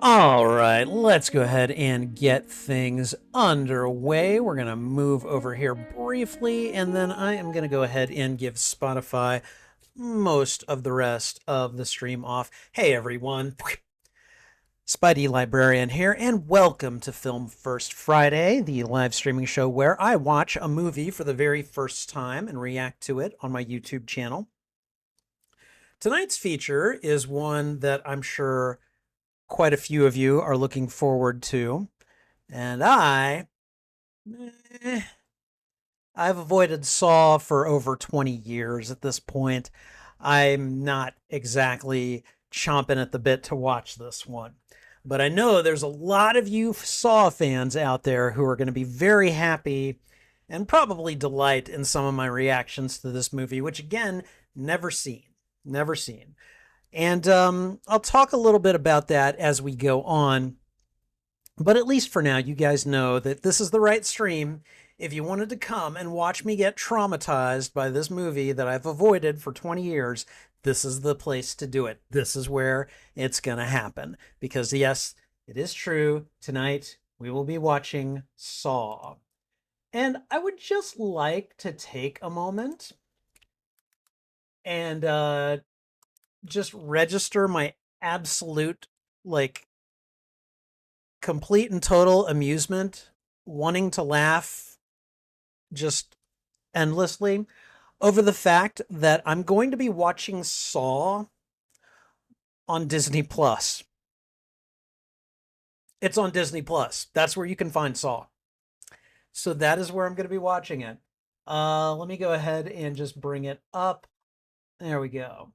All right, let's go ahead and get things underway. We're going to move over here briefly, and then I am going to go ahead and give Spotify most of the rest of the stream off. Hey, everyone. Spidey Librarian here, and welcome to Film First Friday, the live streaming show where I watch a movie for the very first time and react to it on my YouTube channel. Tonight's feature is one that I'm sure quite a few of you are looking forward to, and I've avoided Saw for over 20 years at this point. I'm not exactly chomping at the bit to watch this one, but I know there's a lot of you Saw fans out there who are going to be very happy and probably delight in some of my reactions to this movie, which again, never seen. And I'll talk a little bit about that as we go on. But at least for now, you guys know that this is the right stream. If you wanted to come and watch me get traumatized by this movie that I've avoided for 20 years, this is the place to do it. This is where it's going to happen. Because yes, it is true. Tonight, we will be watching Saw. And I would just like to take a moment and just register my absolute, like, complete and total amusement, wanting to laugh just endlessly over the fact that I'm going to be watching Saw on Disney Plus. It's on Disney Plus. That's where you can find Saw. So that is where I'm going to be watching it. Let me go ahead and just bring it up. There we go.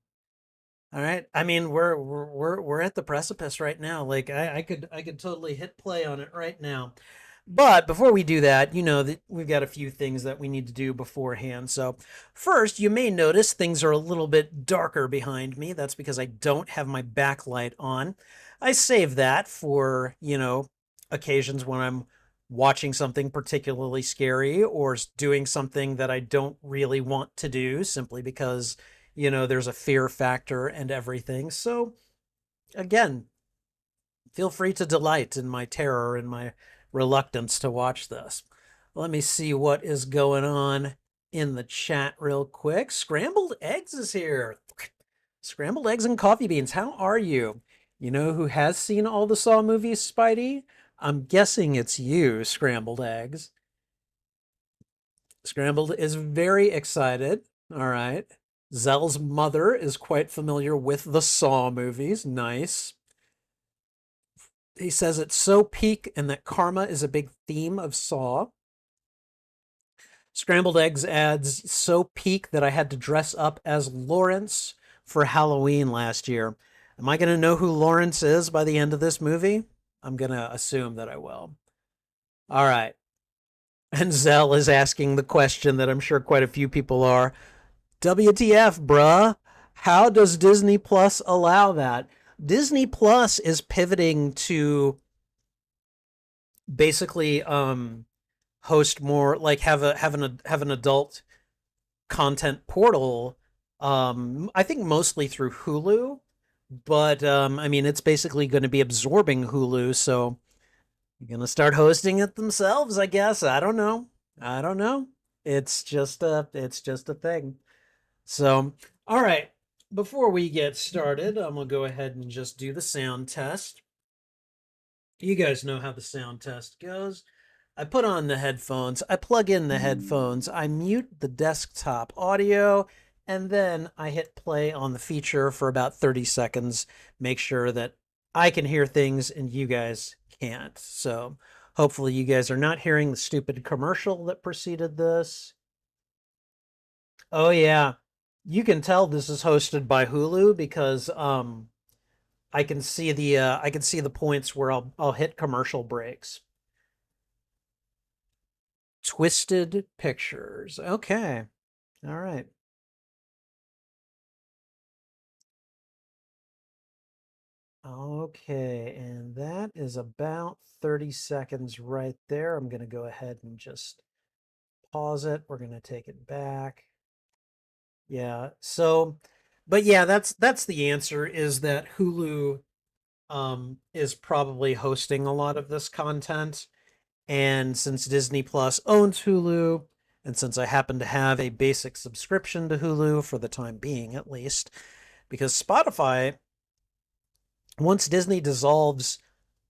All right. I mean, we're at the precipice right now. Like I could totally hit play on it right now. But before we do that, you know that we've got a few things that we need to do beforehand. So first, you may notice things are a little bit darker behind me. That's because I don't have my backlight on. I save that for, you know, occasions when I'm watching something particularly scary or doing something that I don't really want to do simply because, you know, there's a fear factor and everything. So again, feel free to delight in my terror and my reluctance to watch this. Let me see what is going on in the chat real quick. Scrambled Eggs is here. Scrambled Eggs and Coffee Beans, how are you? You know who has seen all the Saw movies, Spidey? I'm guessing it's you, Scrambled Eggs. Scrambled is very excited. All right. Zell's mother is quite familiar with the Saw movies. Nice. He says it's so peak and that karma is a big theme of Saw. Scrambled eggs ads so peak that I had to dress up as Lawrence for Halloween last year. Am I going to know who Lawrence is by the end of this movie? I'm going to assume that I will. All right. And Zell is asking the question that I'm sure quite a few people are. WTF, bruh? How does Disney Plus allow that? Disney Plus is pivoting to basically host more, like have an adult content portal. I think mostly through Hulu, but I mean it's basically going to be absorbing Hulu, so you're going to start hosting it themselves, I guess. I don't know. I don't know. It's just a thing. So, all right. Before we get started, I'm going to go ahead and just do the sound test. You guys know how the sound test goes. I put on the headphones, I plug in the headphones, I mute the desktop audio, and then I hit play on the feature for about 30 seconds. Make sure that I can hear things and you guys can't. So hopefully you guys are not hearing the stupid commercial that preceded this. Oh yeah, you can tell this is hosted by Hulu because I can see the points where I'll hit commercial breaks. Twisted Pictures. Okay. All right. Okay, and that is about 30 seconds right there. I'm going to go ahead and just pause it. We're going to take it back. Yeah. So, but yeah, that's the answer is that Hulu is probably hosting a lot of this content. And since Disney Plus owns Hulu, and since I happen to have a basic subscription to Hulu for the time being at least, because Spotify, once Disney dissolves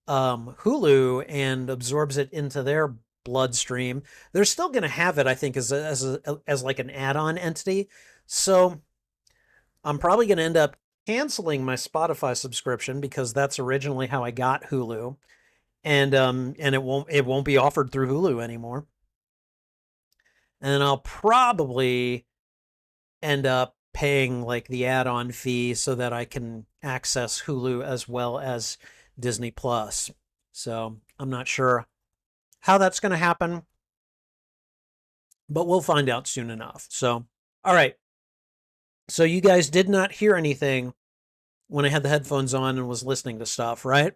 Hulu and absorbs it into their bloodstream, they're still going to have it, I think, as like an add-on entity. So I'm probably going to end up canceling my Spotify subscription because that's originally how I got Hulu, and it won't be offered through Hulu anymore. And I'll probably end up paying like the add-on fee so that I can access Hulu as well as Disney Plus. So I'm not sure how that's going to happen, but we'll find out soon enough. So, all right. So you guys did not hear anything when I had the headphones on and was listening to stuff, right?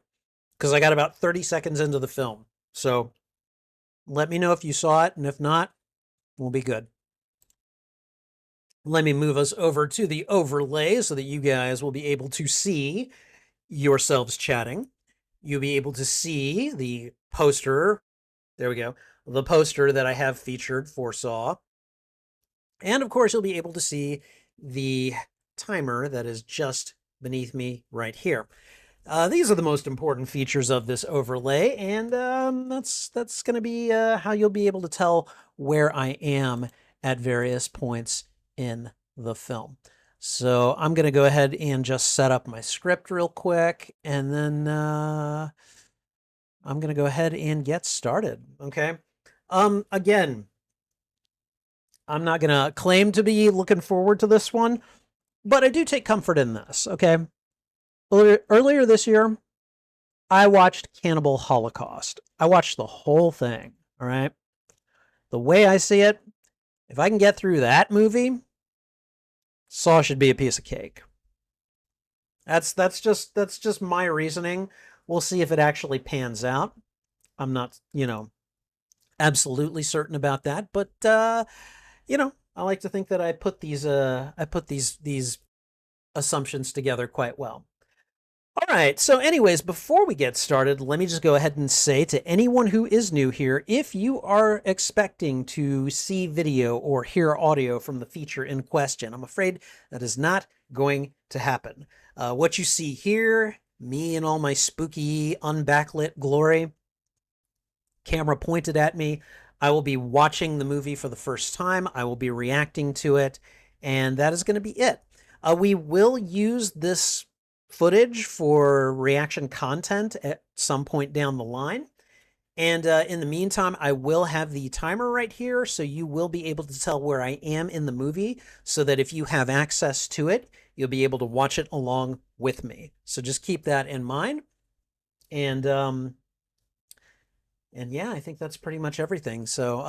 Because I got about 30 seconds into the film. So let me know if you saw it, and if not, we'll be good. Let me move us over to the overlay so that you guys will be able to see yourselves chatting. You'll be able to see the poster. There we go. The poster that I have featured for Saw. And of course, you'll be able to see the timer that is just beneath me right here. These are the most important features of this overlay, and that's going to be how you'll be able to tell where I am at various points in the film. So I'm going to go ahead and just set up my script real quick, and then I'm going to go ahead and get started. Okay. Again, I'm not going to claim to be looking forward to this one, but I do take comfort in this. Okay. Earlier this year, I watched Cannibal Holocaust. I watched the whole thing. All right. The way I see it, if I can get through that movie, Saw should be a piece of cake. That's just my reasoning. We'll see if it actually pans out. I'm not, absolutely certain about that, but I like to think that I put these assumptions together quite well. All right. So anyways, before we get started, let me just go ahead and say to anyone who is new here, if you are expecting to see video or hear audio from the feature in question, I'm afraid that is not going to happen. What you see here, me in all my spooky, unbacklit glory, camera pointed at me, I will be watching the movie for the first time. I will be reacting to it, and that is going to be it. We will use this footage for reaction content at some point down the line. And in the meantime, I will have the timer right here, so you will be able to tell where I am in the movie, so that if you have access to it, you'll be able to watch it along with me. So just keep that in mind. And yeah, I think that's pretty much everything. So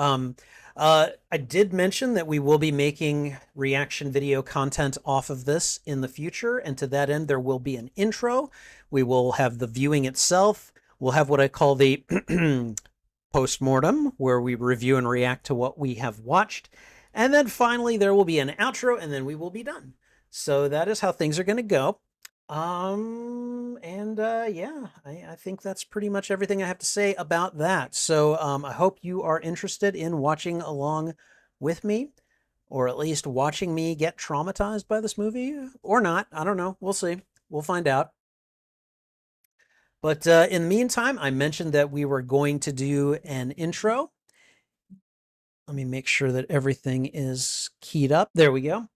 I did mention that we will be making reaction video content off of this in the future, and to that end, there will be an intro. We will have the viewing itself. We'll have what I call the post-mortem, where we review and react to what we have watched. And then finally, there will be an outro, and then we will be done. So that is how things are going to go. Yeah, I think that's pretty much everything I have to say about that. So I hope you are interested in watching along with me, or at least watching me get traumatized by this movie, or not. I don't know. We'll see. We'll find out. But in the meantime, I mentioned that we were going to do an intro. Let me make sure that everything is keyed up. There we go.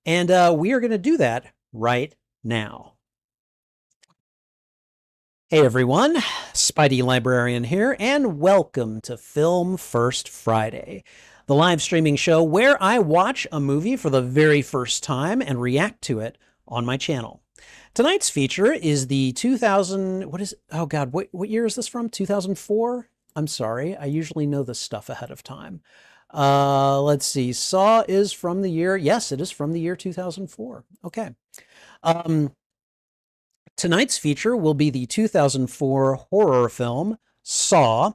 And we are going to do that right now. Hey everyone, Spidey Librarian here, and welcome to Film First Friday, the live streaming show where I watch a movie for the very first time and react to it on my channel. Tonight's feature is the 2000, oh God, what year is this from? 2004? I'm sorry, I usually know this stuff ahead of time. Let's see, Saw is from the year, yes, it is from the year 2004. Okay. Tonight's feature will be the 2004 horror film, Saw.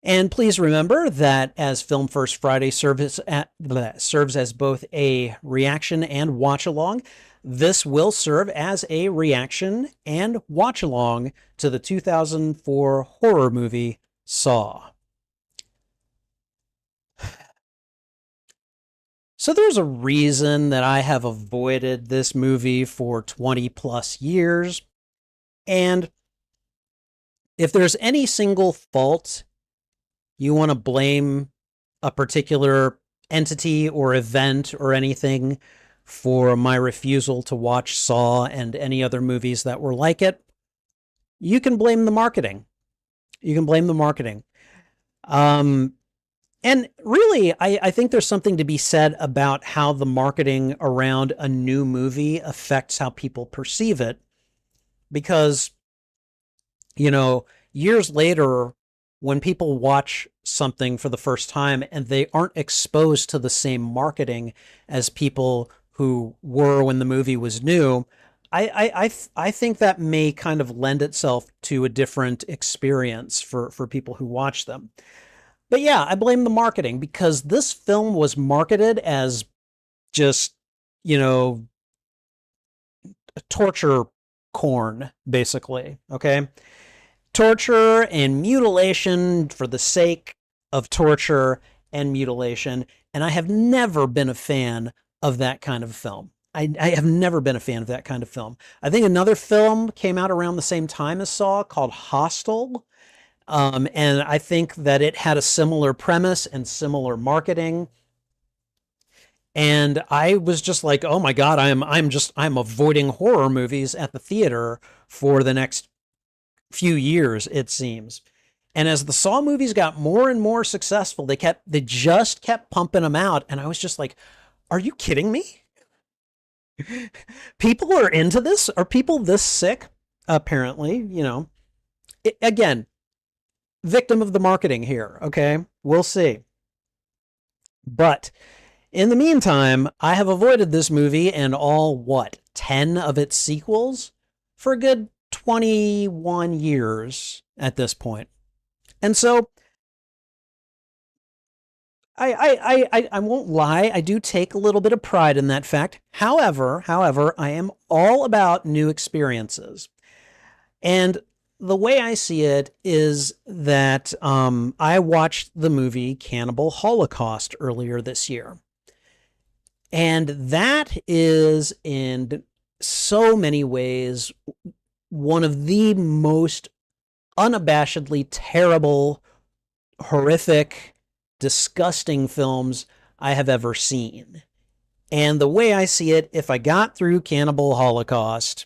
And please remember that as Film First Friday serves as both a reaction and watch-along, this will serve as a reaction and watch-along to the 2004 horror movie, Saw. So there's a reason that I have avoided this movie for 20 plus years. And if there's any single fault you want to blame a particular entity or event or anything for my refusal to watch Saw and any other movies that were like it, you can blame the marketing. You can blame the marketing. And really, I think there's something to be said about how the marketing around a new movie affects how people perceive it. Because, you know, years later, when people watch something for the first time and they aren't exposed to the same marketing as people who were when the movie was new, I think that may kind of lend itself to a different experience for people who watch them. But yeah, I blame the marketing, because this film was marketed as just, you know, torture corn, basically, okay? Torture and mutilation for the sake of torture and mutilation, and I have never been a fan of that kind of film. I have never been a fan of that kind of film. I think another film came out around the same time as Saw called Hostel. And I think that it had a similar premise and similar marketing. And I was just like, oh my God, I'm avoiding horror movies at the theater for the next few years, it seems. And as the Saw movies got more and more successful, they just kept pumping them out. And I was just like, are you kidding me? People are into this? Are people this sick? Apparently, you know. Again, victim of the marketing here, okay? We'll see. But in the meantime, I have avoided this movie and all, 10 of its sequels for a good 21 years at this point. And so I won't lie, I do take a little bit of pride in that fact. However, I am all about new experiences. And the way I see it is that I watched the movie Cannibal Holocaust earlier this year. And that is, in so many ways, one of the most unabashedly terrible, horrific, disgusting films I have ever seen. And the way I see it, if I got through Cannibal Holocaust,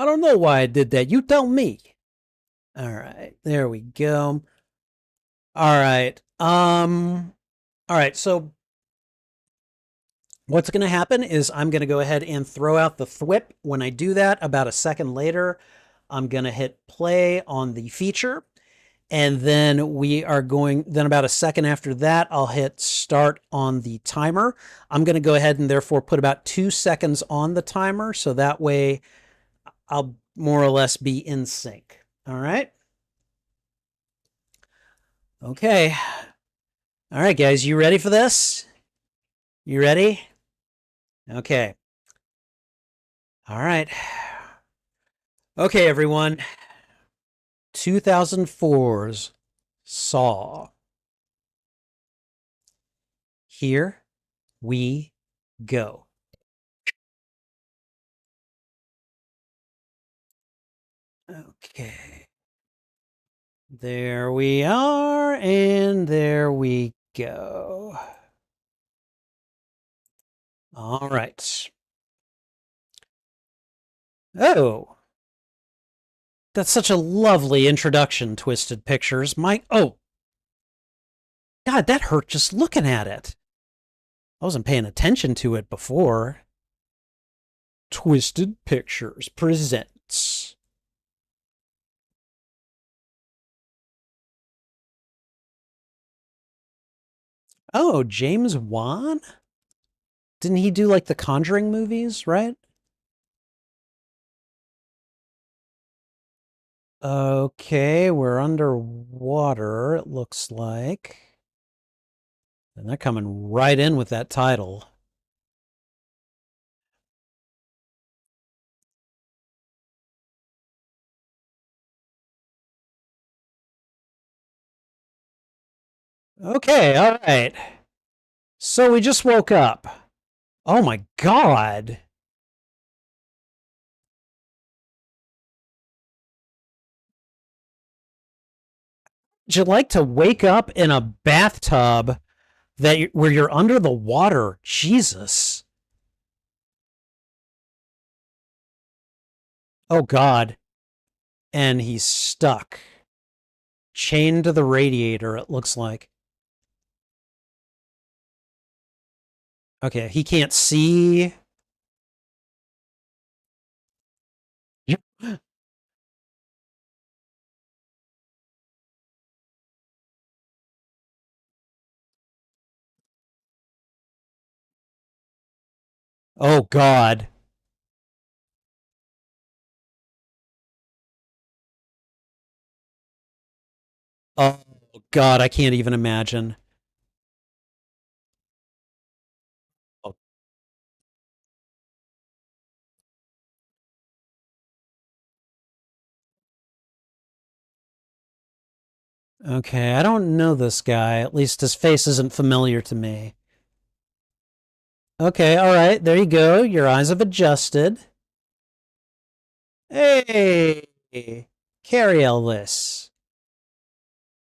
I don't know why I did that. You tell me. All right, there we go. All right. All right, so what's going to happen is I'm going to go ahead and throw out the thwip. When I do that, about a second later, I'm going to hit play on the feature. And then then about a second after that, I'll hit start on the timer. I'm going to go ahead and therefore put about 2 seconds on the timer. So that way I'll more or less be in sync. All right. Okay. All right, guys, you ready for this? You ready? Okay. All right. Okay, everyone. 2004's Saw. Here we go. Okay. There we are, and there we go. All right. Oh, that's such a lovely introduction, Twisted Pictures. Oh, God, that hurt just looking at it. I wasn't paying attention to it before. Twisted Pictures presents. Oh, James Wan? Didn't he do like the Conjuring movies, right? Okay, we're underwater, it looks like. And they're coming right in with that title. Okay, all right. So we just woke up. Oh my God. Would you like to wake up in a bathtub where you're under the water? Jesus. Oh God. And he's stuck. Chained to the radiator, it looks like. Okay, he can't see. Oh God. Oh God, I can't even imagine. Oh, okay, I don't know this guy. At least his face isn't familiar to me. Okay, all right, there you go. Your eyes have adjusted. Hey, Carrie Ellis.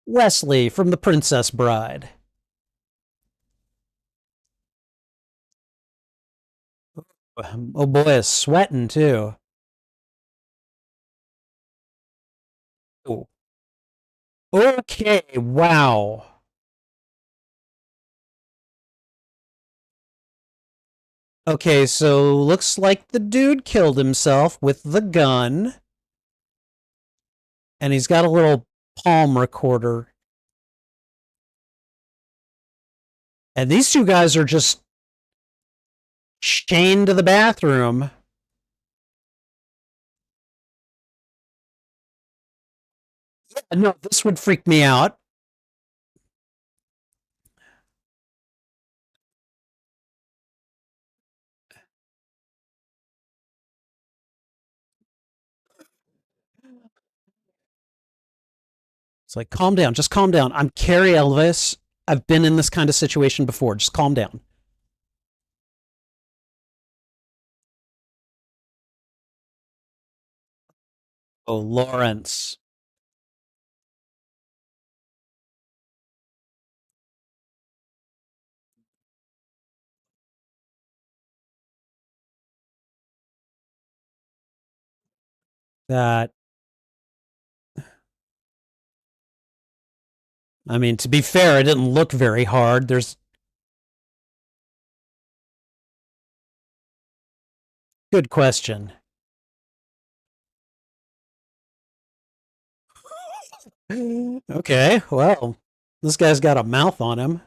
Wesley from The Princess Bride. Oh boy, is sweating too. Oh. Okay, wow. Okay, so looks like the dude killed himself with the gun. And he's got a little palm recorder. And these two guys are just chained to the bathroom. No, this would freak me out. It's like, calm down, just calm down. I'm Carrie Elvis. I've been in this kind of situation before. Just calm down. Oh, Lawrence. That, I mean, to be fair, it didn't look very hard. There's good question. Okay, well, this guy's got a mouth on him.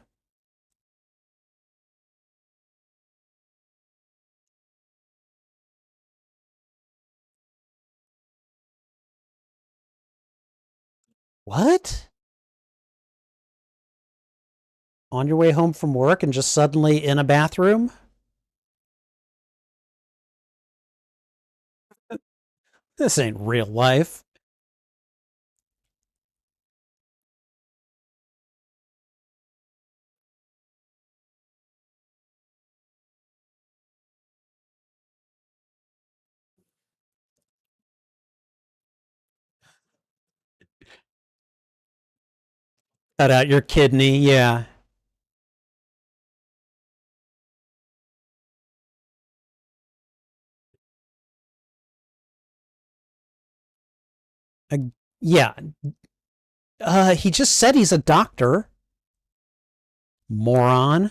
What? On your way home from work and just suddenly in a bathroom? This ain't real life. Cut out your kidney, yeah. Uh, yeah. He just said he's a doctor. Moron.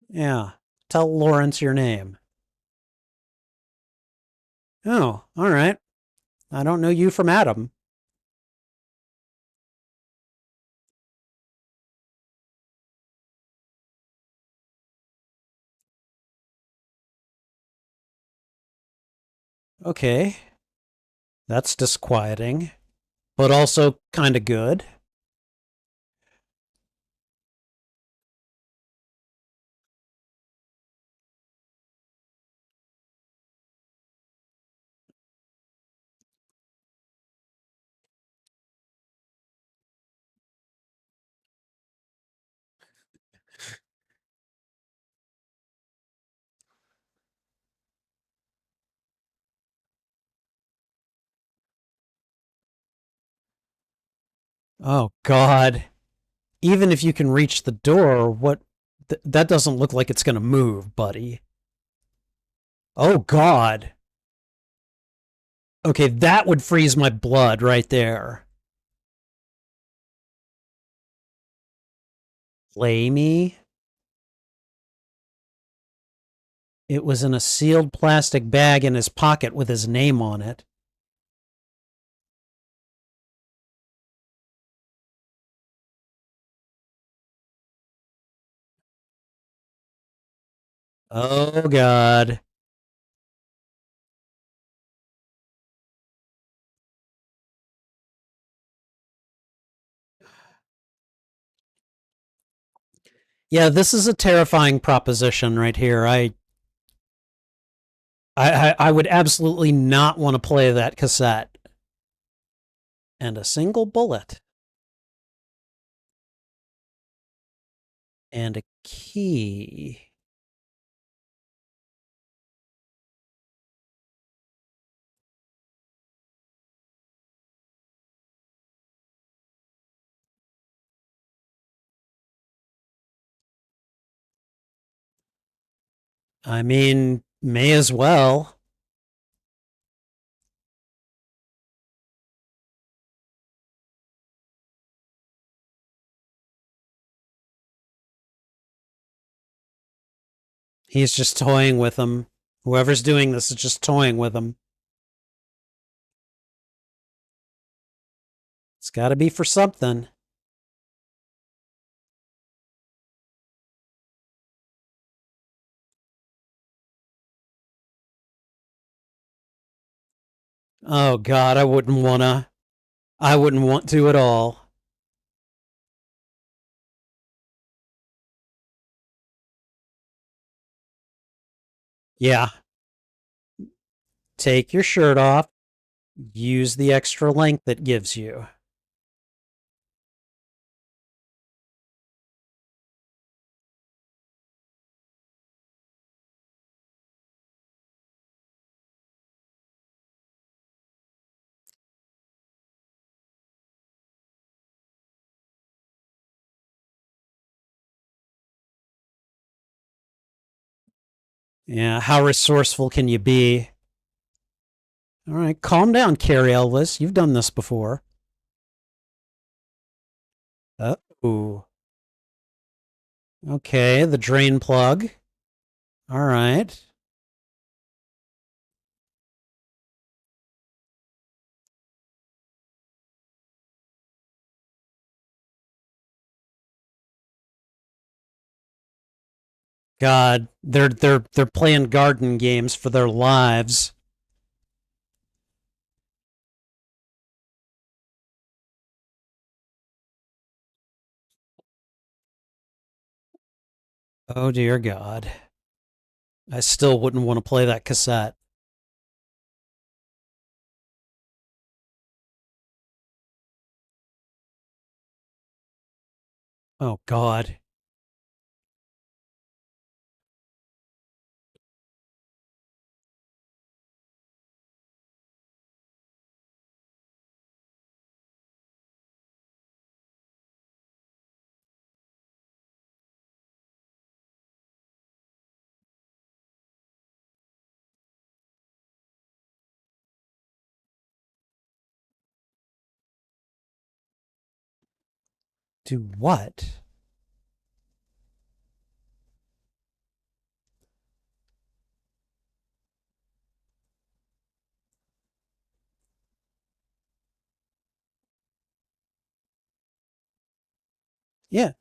Yeah. Tell Lawrence your name. Oh, all right. I don't know you from Adam. Okay. That's disquieting, but also kind of good. Oh, God. Even if you can reach the door, what? That doesn't look like it's going to move, buddy. Oh, God. Okay, that would freeze my blood right there. Play me? It was in a sealed plastic bag in his pocket with his name on it. Oh, God. Yeah, this is a terrifying proposition right here. I would absolutely not want to play that cassette. And a single bullet. And a key. I mean, may as well. He's just toying with them. Whoever's doing this is just toying with them. It's got to be for something. Oh, God, I wouldn't want to. I wouldn't want to at all. Yeah. Take your shirt off. Use the extra length it gives you. Yeah, how resourceful can you be? All right, calm down, Carrie Elvis. You've done this before. Oh, okay. The drain plug. All right. God, they're playing garden games for their lives. Oh dear God. I still wouldn't want to play that cassette. Oh God. Do what? Yeah.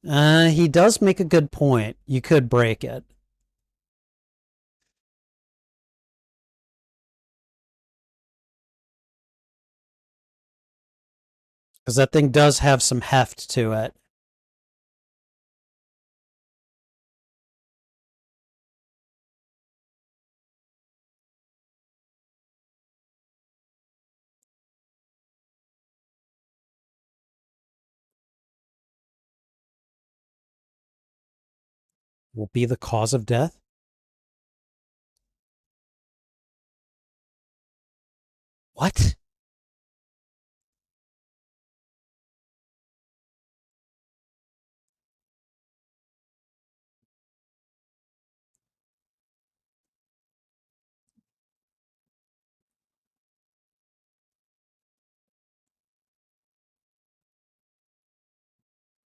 He does make a good point. You could break it. Because that thing does have some heft to it. Will be the cause of death? What?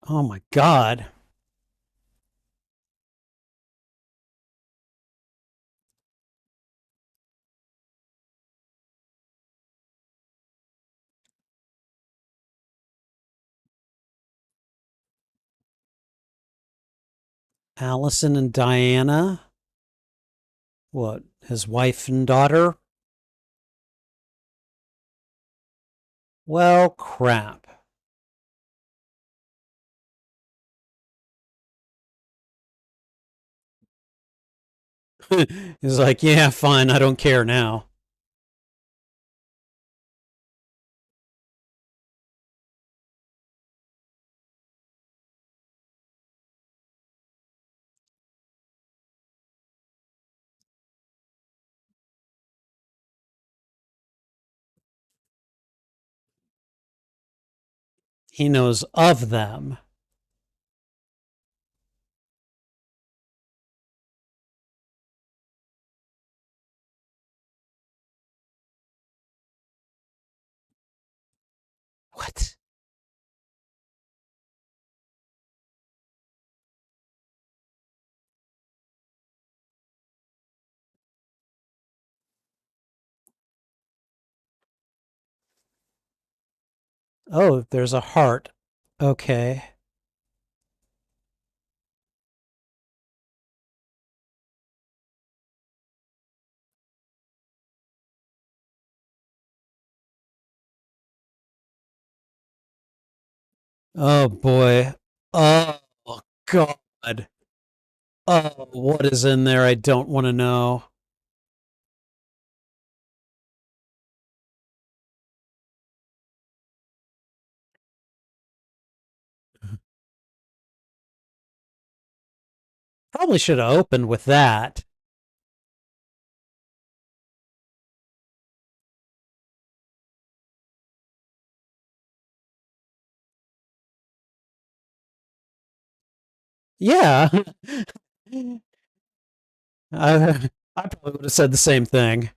Oh my God. Allison and Diana? What? His wife and daughter? Well, crap. He's like, yeah, fine. I don't care now. He knows of them. What? Oh, there's a heart. Okay. Oh boy. Oh God. Oh, what is in there? I don't want to know. Probably should have opened with that. Yeah. I probably would have said the same thing.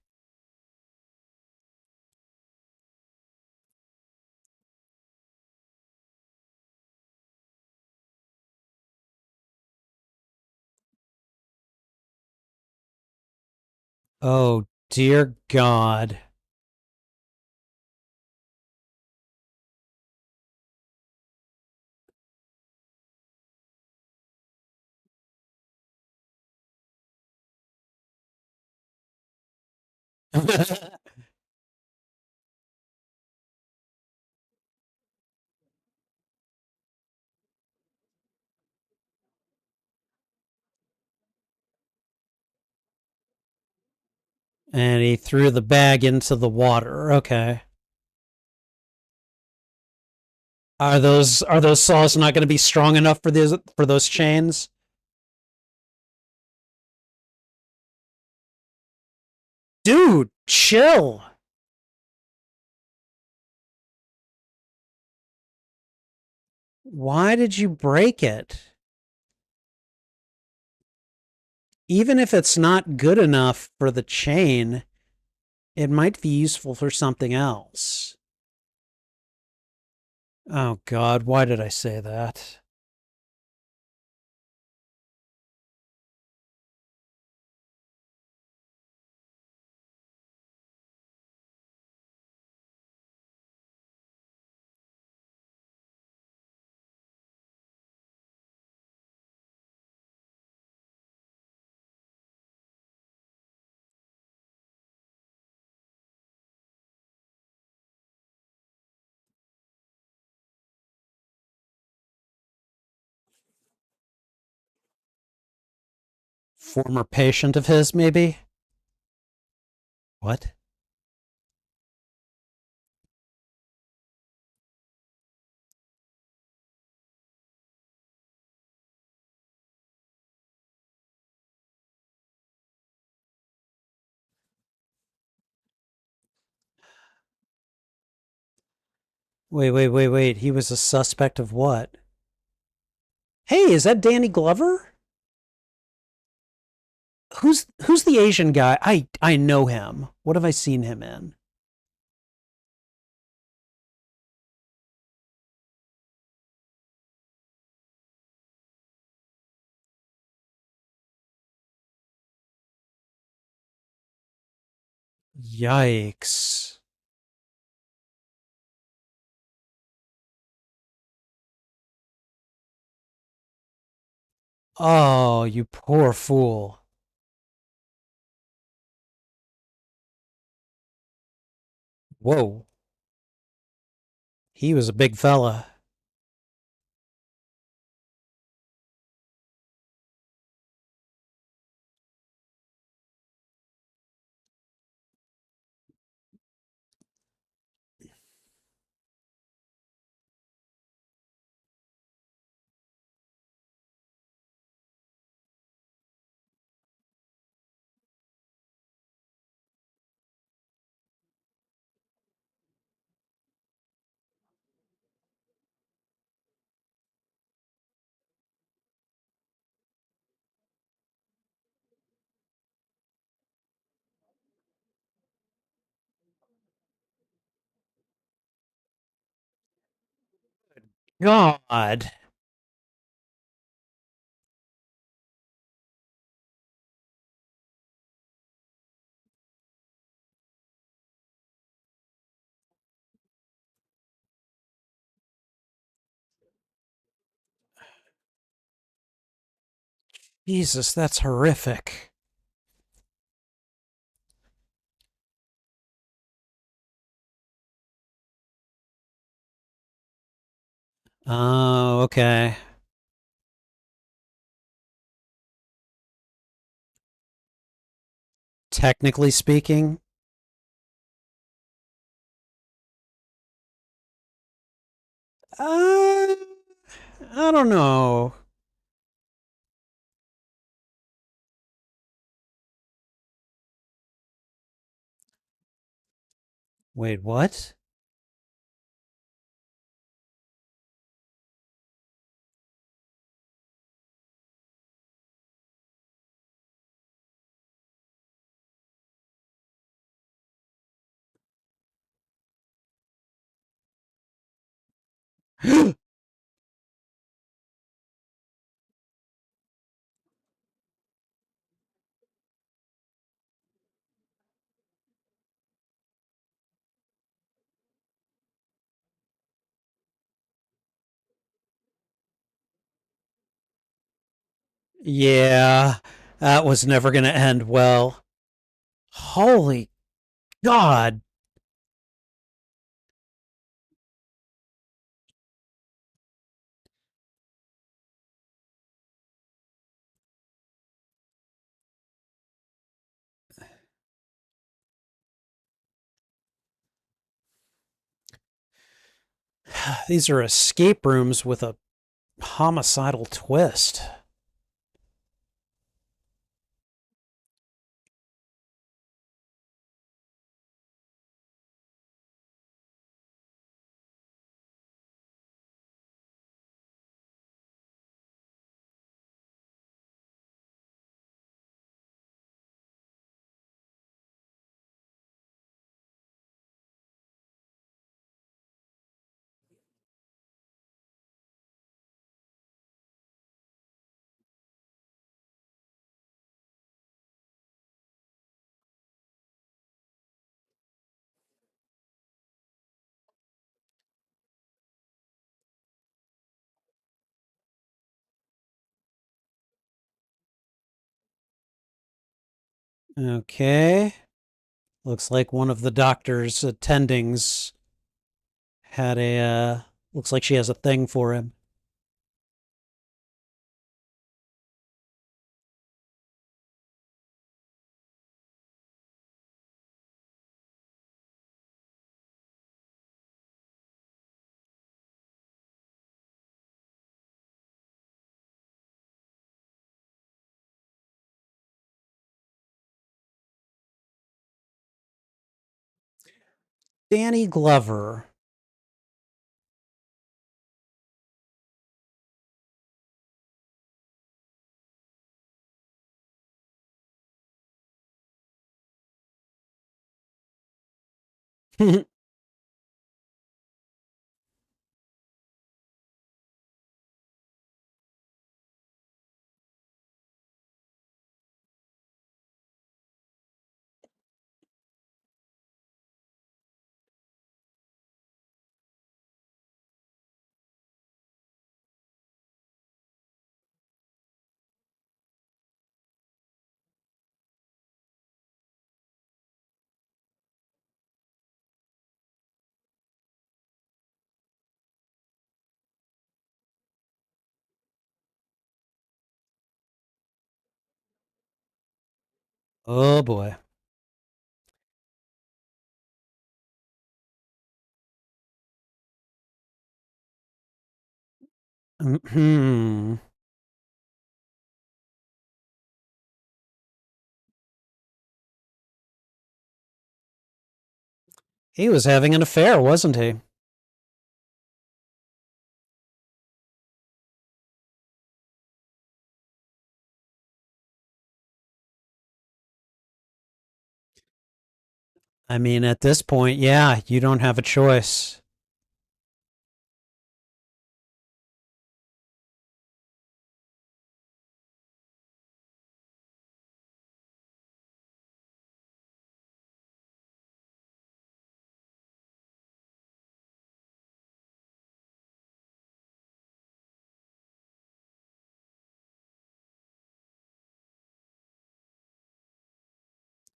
Oh, dear God. And he threw the bag into the water. Okay. Are those saws not going to be strong enough for those chains? Dude, chill. Why did you break it? Even if it's not good enough for the chain, it might be useful for something else. Oh God, why did I say that? Former patient of his, maybe? What? Wait. He was a suspect of what? Hey, is that Danny Glover? Who's the Asian guy? I know him. What have I seen him in? Yikes. Oh, you poor fool. Whoa. He was a big fella. God. Jesus, that's horrific. Oh, okay. Technically speaking, uh, I don't know. Wait, what? Yeah, that was never going to end well. Holy God. These are escape rooms with a homicidal twist. Okay. Looks like one of the doctor's attendings had looks like she has a thing for him. Danny Glover. Oh boy. Hmm. He was having an affair, wasn't he? I mean, at this point, yeah, you don't have a choice.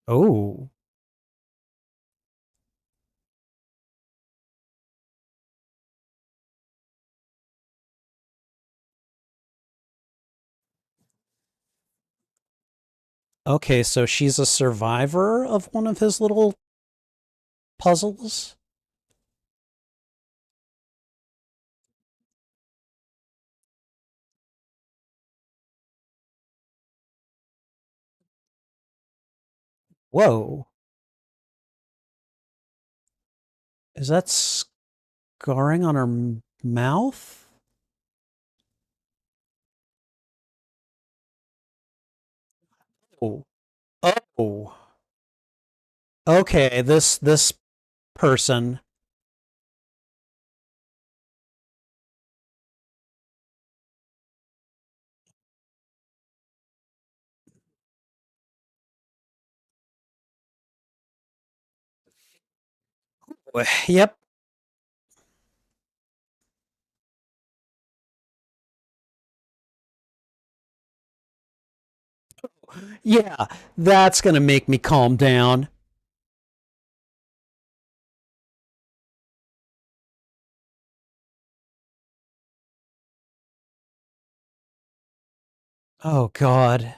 Oh. Okay, so she's a survivor of one of his little puzzles? Whoa. Is that scarring on her mouth? Oh. Oh. Okay, this person. Yep. Yeah, that's gonna make me calm down. Oh God.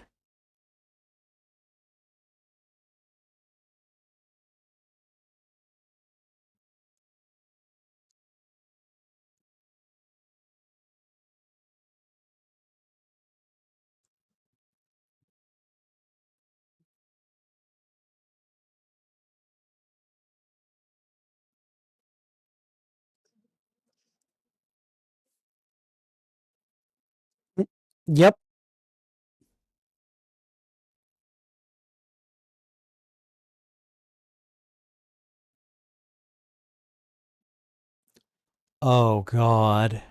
Yep. Oh God.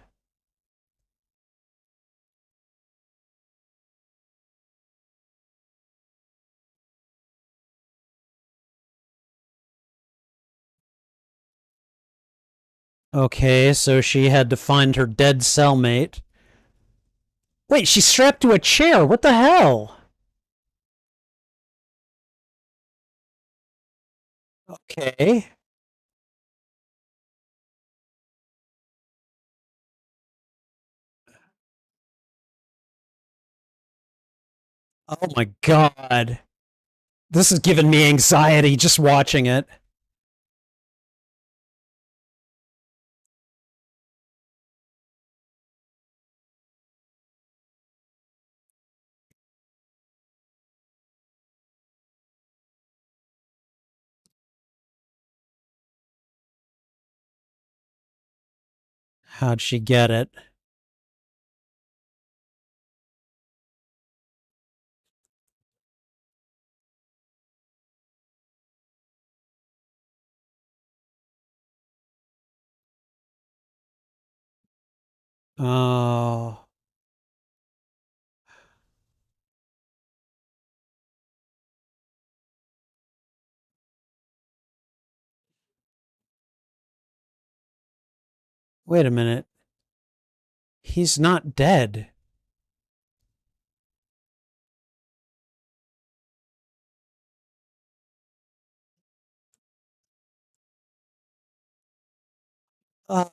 Okay, so she had to find her dead cellmate. Wait, she's strapped to a chair. What the hell? Okay. Oh my God. This is giving me anxiety just watching it. How'd she get it? Oh. Wait a minute. He's not dead. Uh,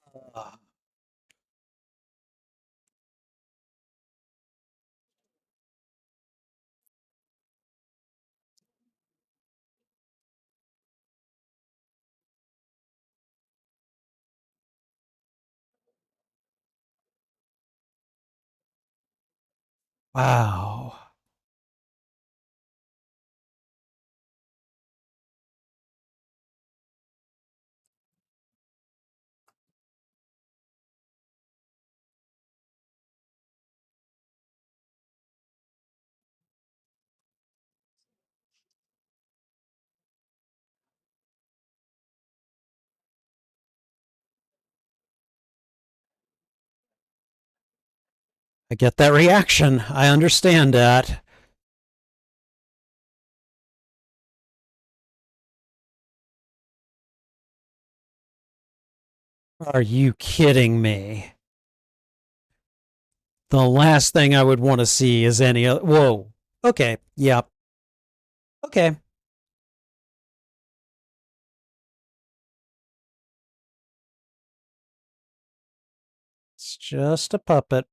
wow. I get that reaction. I understand that. Are you kidding me? The last thing I would want to see is any other. Whoa. Okay. Yep. Okay. It's just a puppet.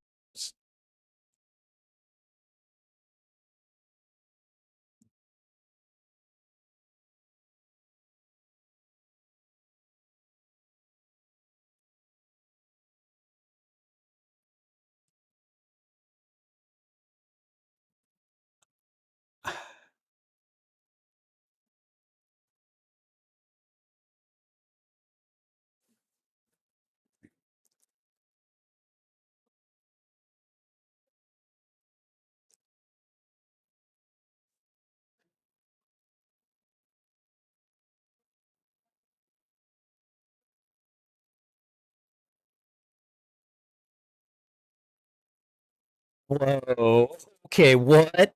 Whoa. Okay, what?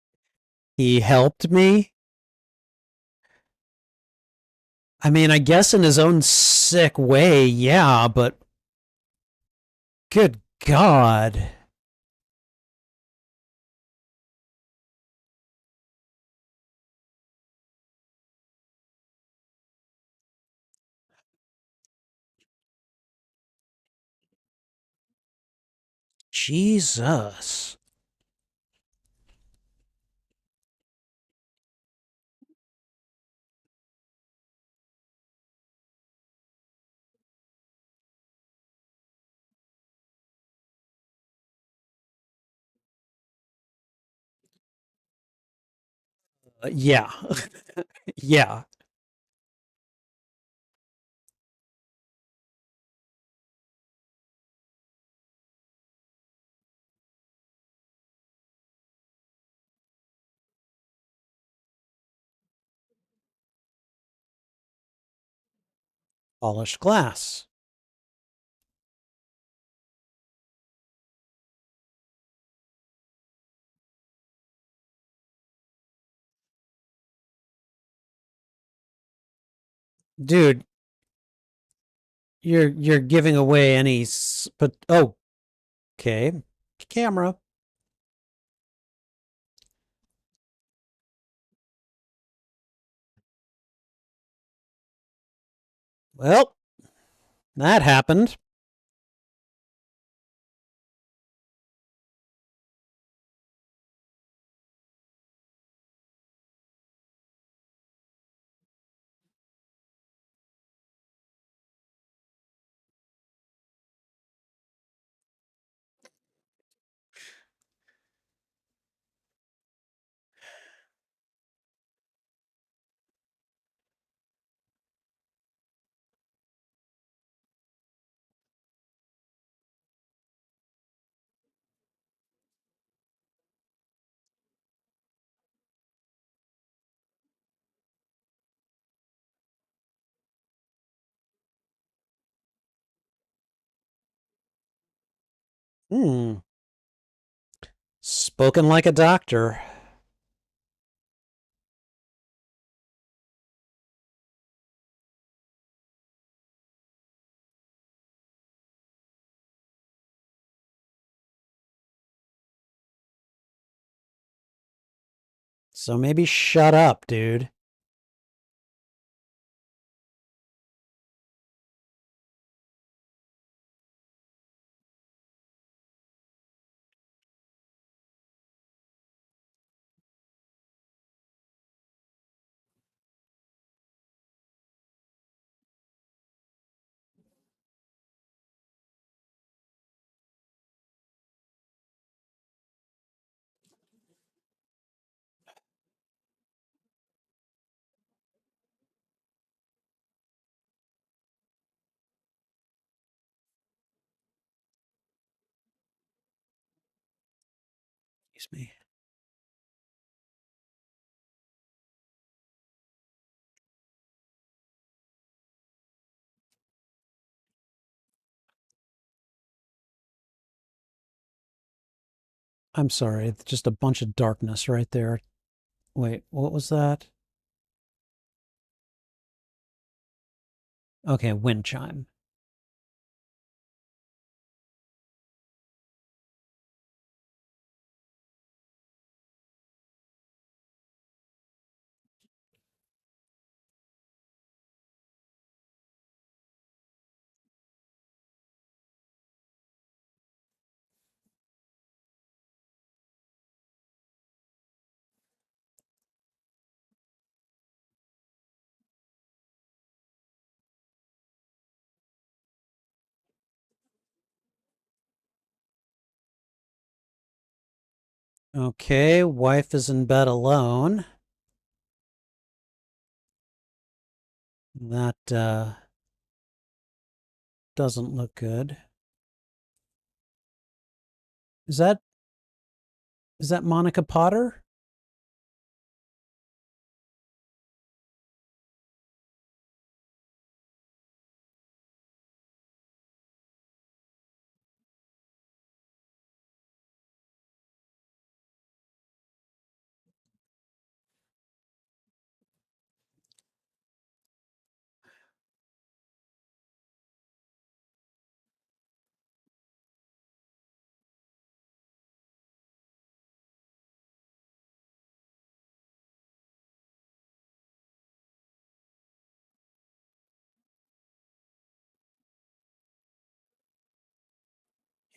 He helped me? I mean, I guess in his own sick way, yeah, but good God. Jesus. Yeah. Yeah. Polished glass. Dude, you're giving away any but oh, okay. Camera. Well, that happened. Hmm. Spoken like a doctor. So maybe shut up, dude. Excuse me. I'm sorry. Just a bunch of darkness right there. Wait, what was that? Okay, wind chime. Okay, wife is in bed alone. That doesn't look good. Is that is that Monica Potter?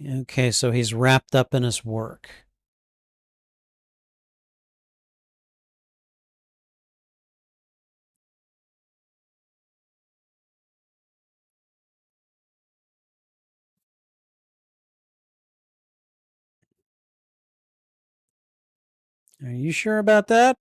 Okay, so he's wrapped up in his work. Are you sure about that?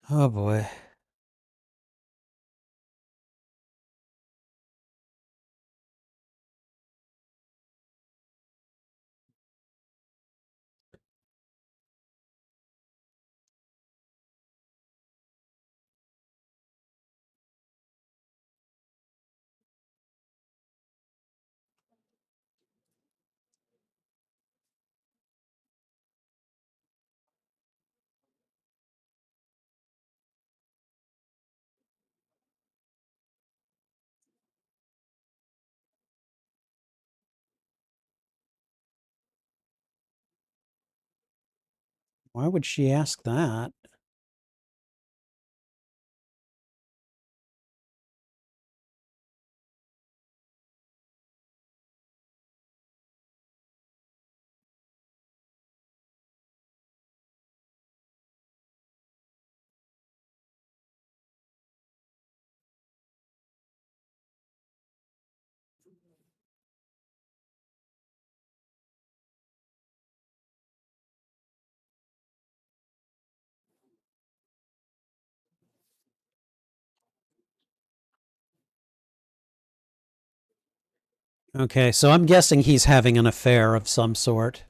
Oh boy. Why would she ask that? Okay, so I'm guessing he's having an affair of some sort.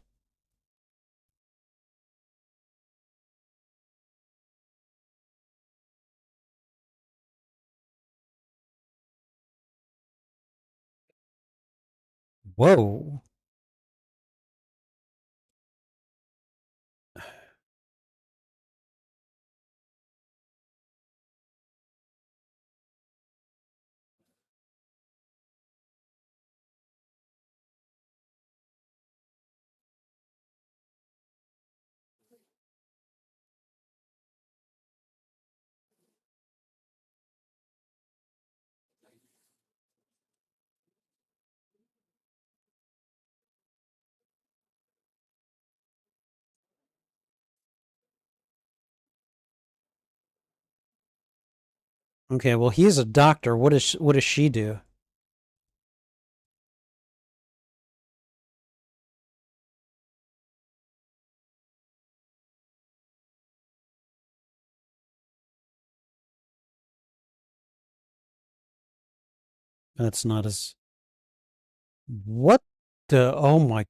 Whoa. Okay, well he's a doctor. What does she do? That's not as what the oh my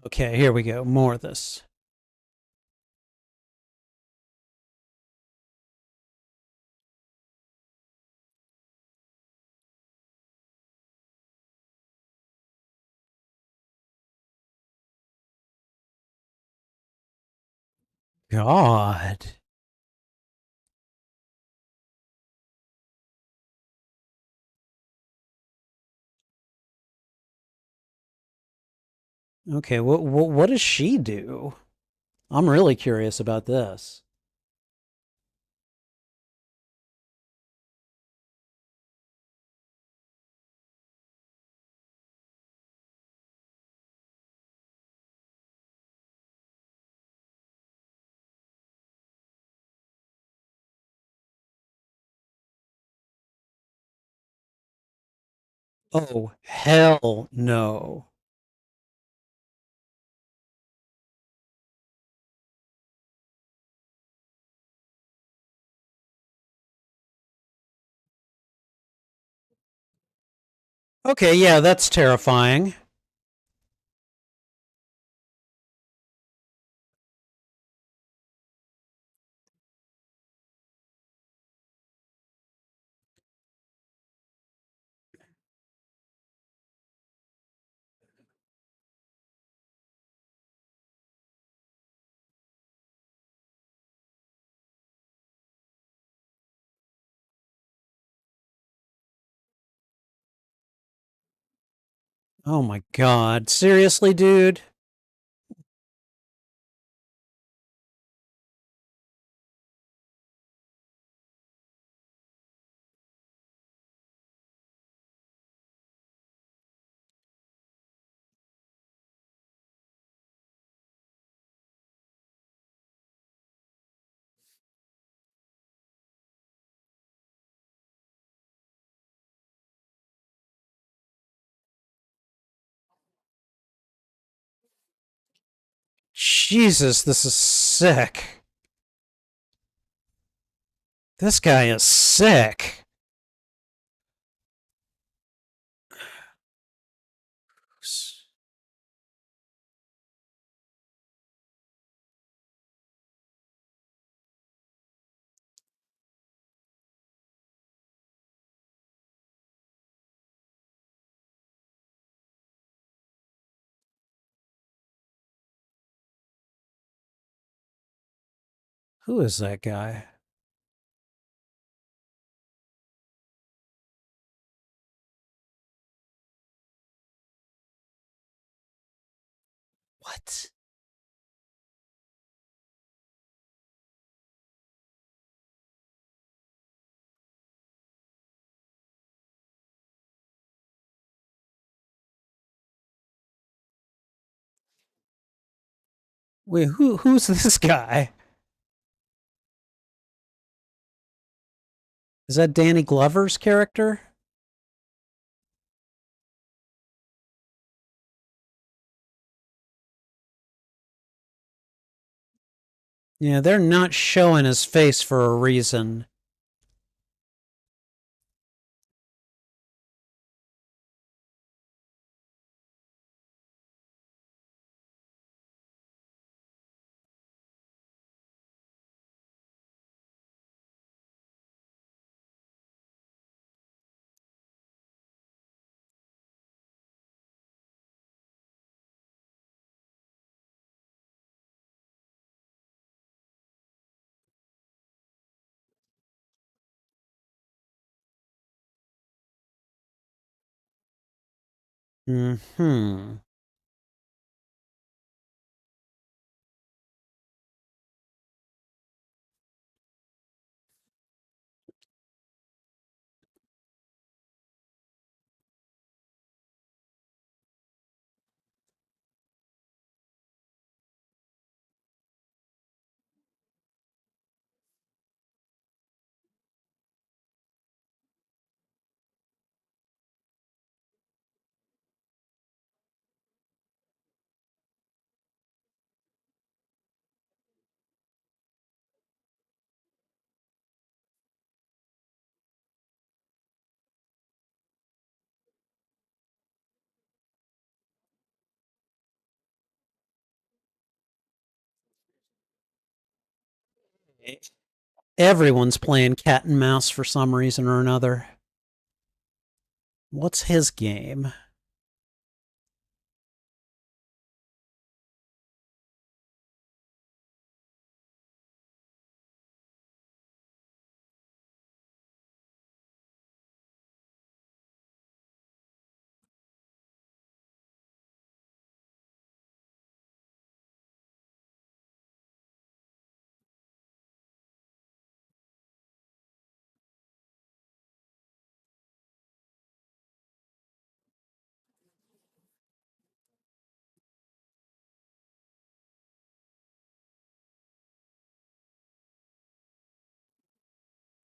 Okay, here we go. More of this. God. Okay, what does she do? I'm really curious about this. Oh, hell no. Okay, yeah, that's terrifying. Oh my god. Seriously, dude? Jesus, this is sick. This guy is sick. Who is that guy? What? Wait, who's this guy? Is that Danny Glover's character? Yeah, they're not showing his face for a reason. Hmm. Everyone's playing cat and mouse for some reason or another. What's his game?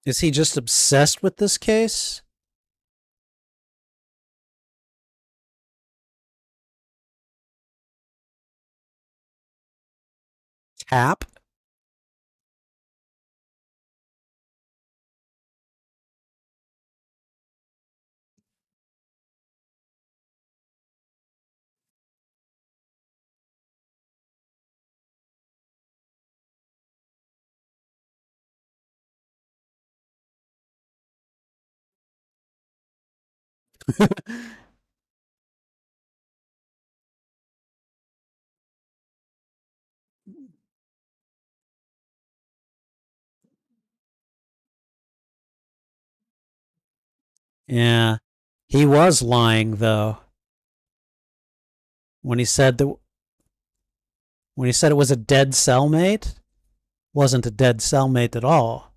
Is he just obsessed with this case? Tap? Yeah. He was lying though when he said that when he said it was a dead cellmate. Wasn't a dead cellmate at all.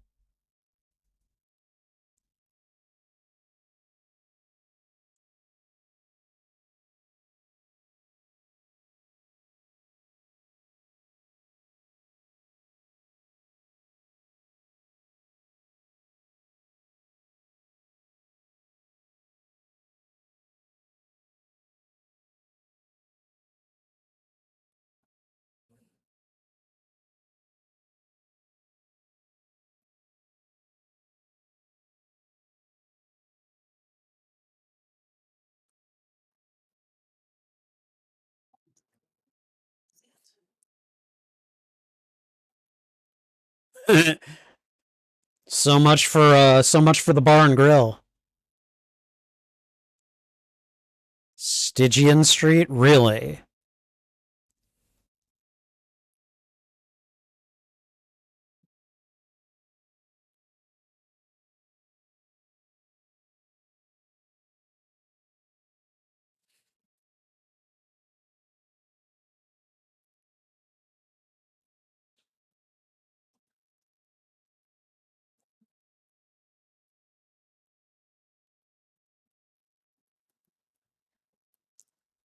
So much for the bar and grill. Stygian Street, really?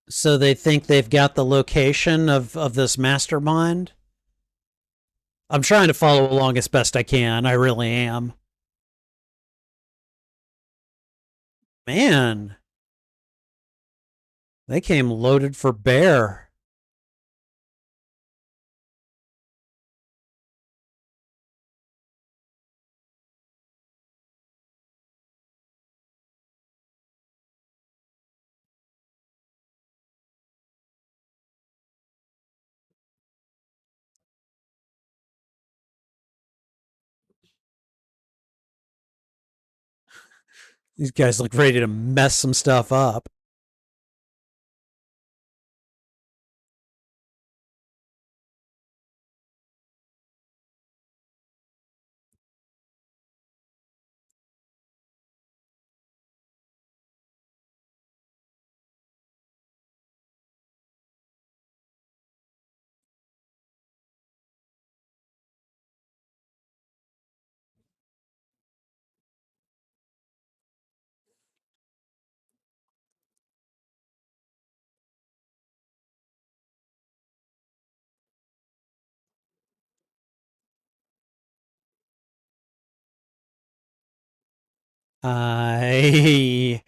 So they think they've got the location of this mastermind. I'm trying to follow along as best I can. I really am. Man, they came loaded for bear. These guys look ready to mess some stuff up. I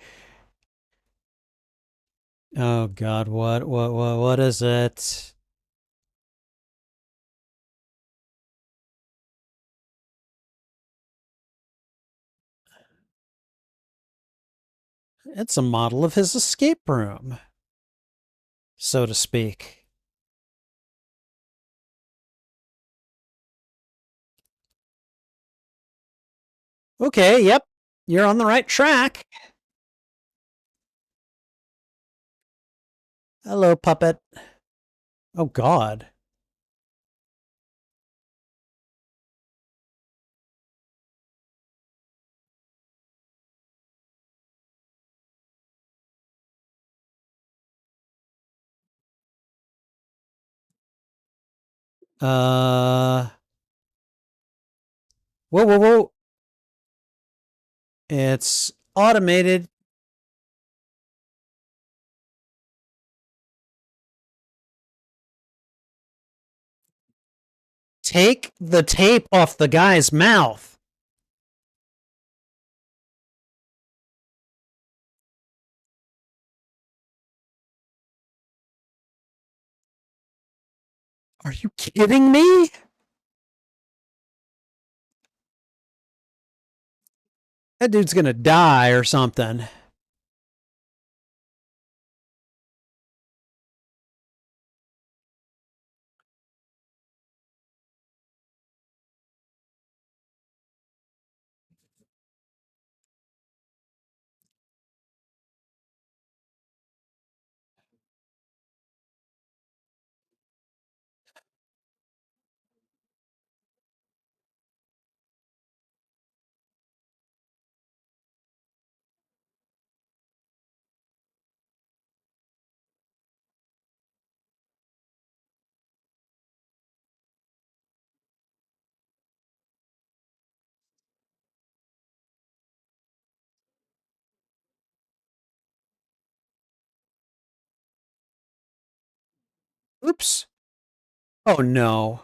Oh God, what is it? It's a model of his escape room, so to speak. Okay, yep, you're on the right track. Hello, puppet. Oh God. Uh, whoa. It's automated. Take the tape off the guy's mouth. Are you kidding me? That dude's gonna die or something. Oops. Oh no.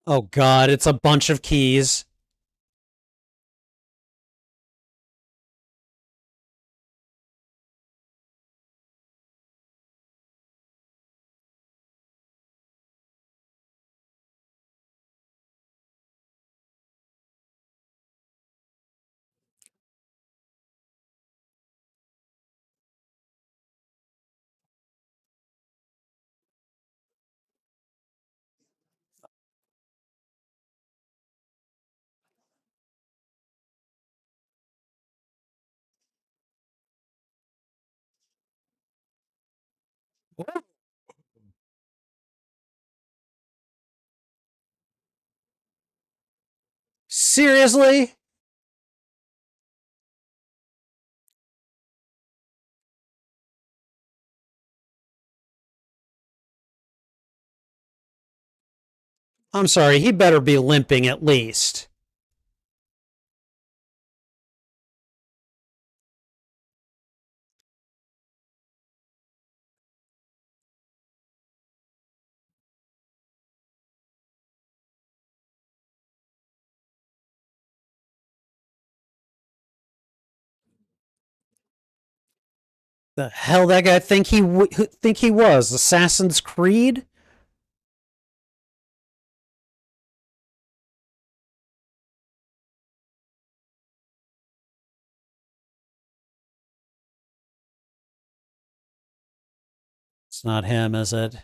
Oh god, it's a bunch of keys. Seriously? I'm sorry, he better be limping at least. The hell that guy think he was? Assassin's Creed? It's not him, is it?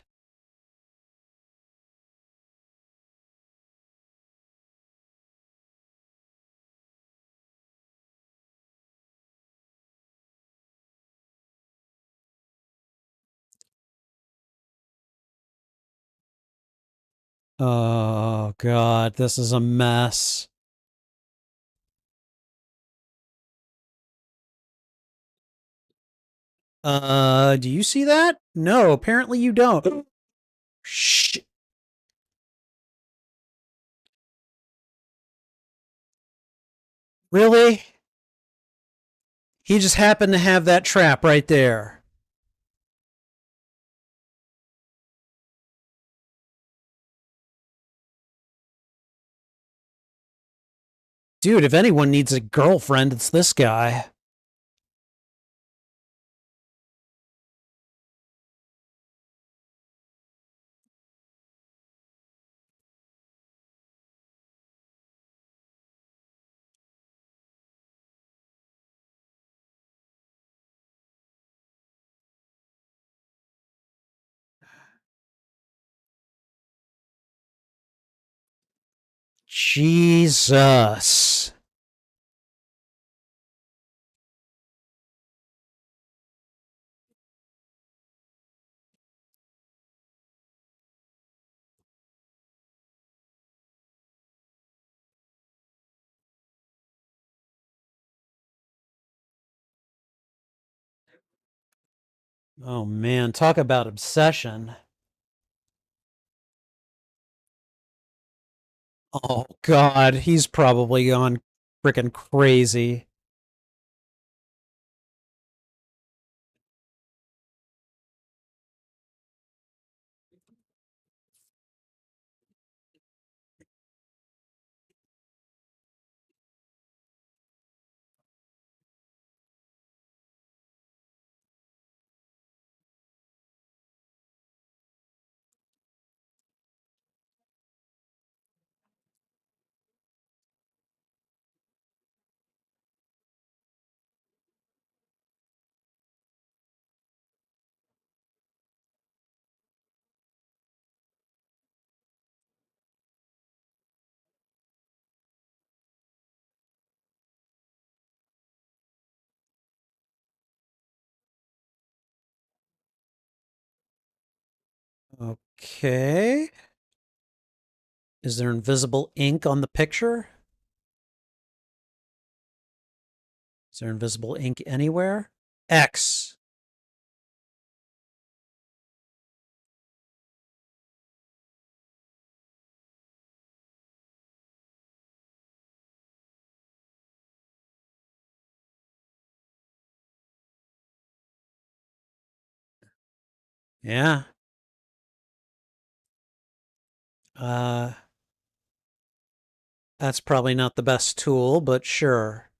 Oh god, this is a mess. Do you see that? No, apparently you don't. Shh. Really? He just happened to have that trap right there. Dude, if anyone needs a girlfriend, it's this guy. Jesus. Oh man, talk about obsession. Oh god, he's probably gone freaking crazy. Okay. Is there invisible ink on the picture? Is there invisible ink anywhere? X. Yeah. Uh, that's probably not the best tool, but sure.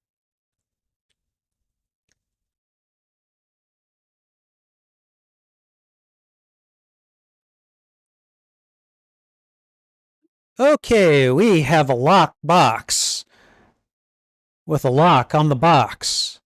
Okay, we have a lock box with a lock on the box.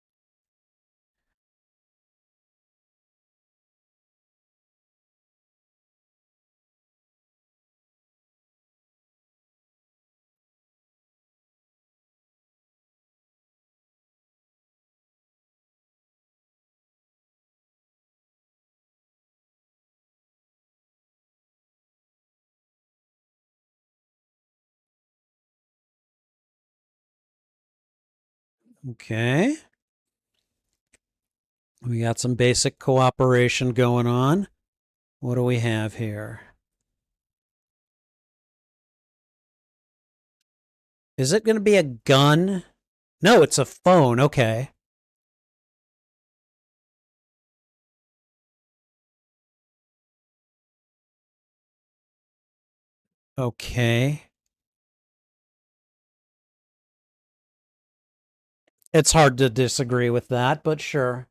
Okay. We got some basic cooperation going on. What do we have here? Is it going to be a gun? No, it's a phone. Okay. Okay. It's hard to disagree with that, but sure.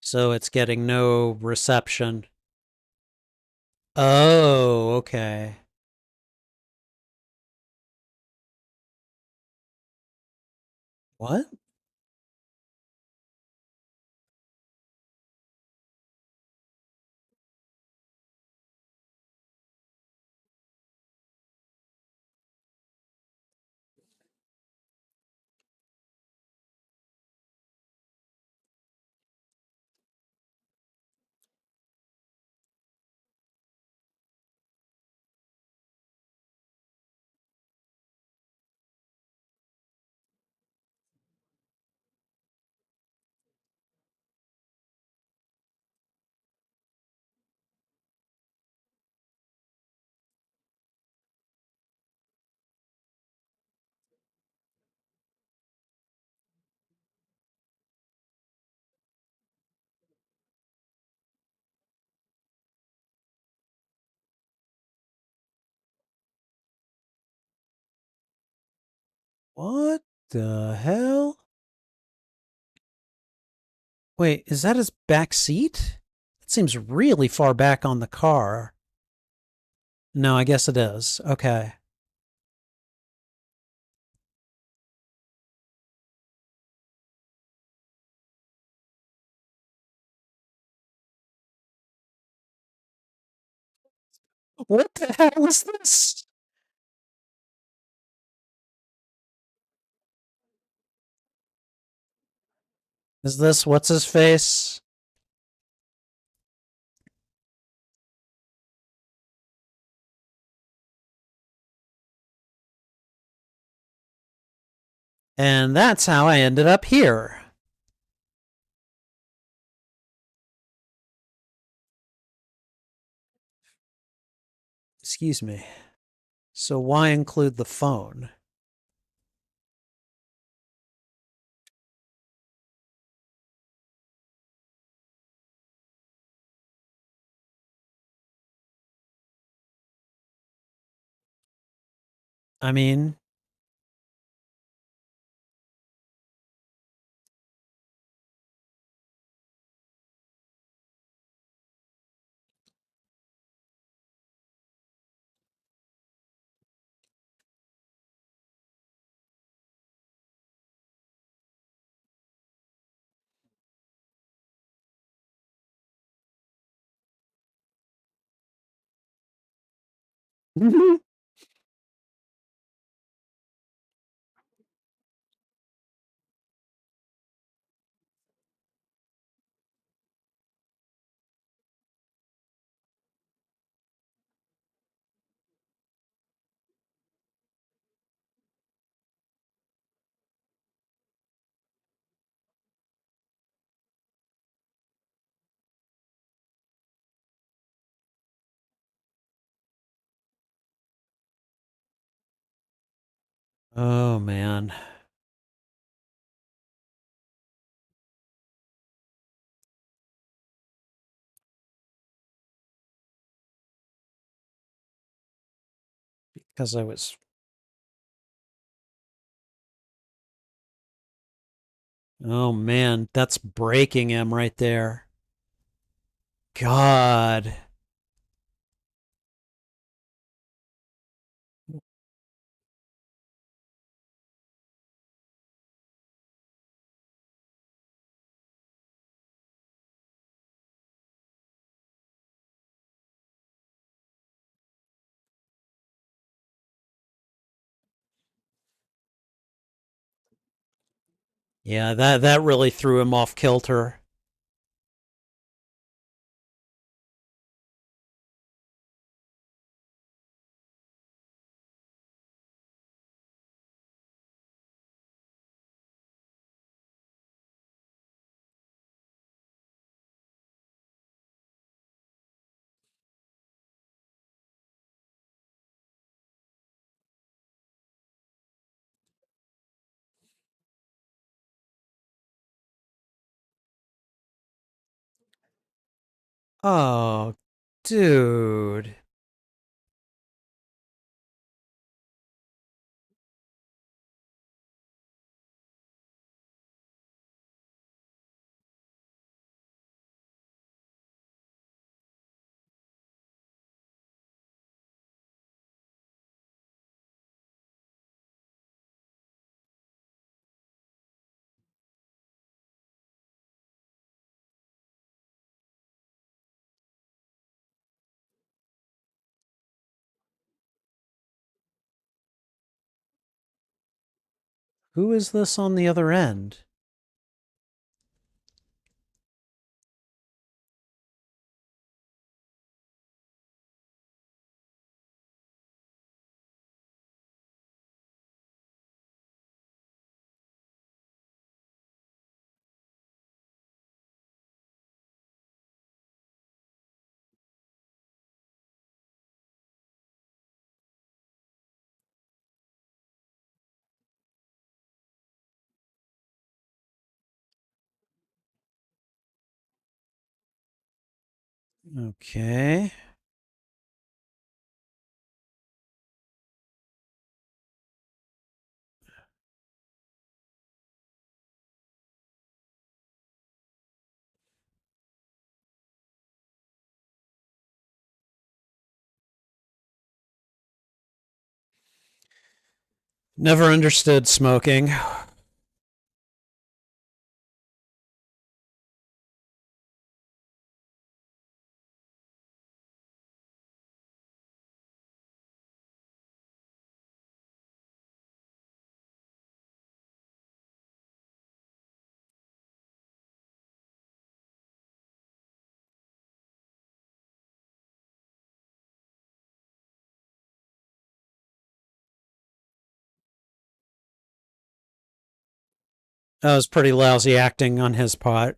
So it's getting no reception. Oh, okay. What? What the hell? Wait, is that his back seat? It seems really far back on the car. No, I guess it is. Okay. What the hell is this? Is this what's his face? And that's how I ended up here. Excuse me. So why include the phone? I mean, Oh man. Because I was. Oh man, that's breaking him right there. God. Yeah, that really threw him off kilter. Oh, dude. Who is this on the other end? Okay. Never understood smoking. That was pretty lousy acting on his part.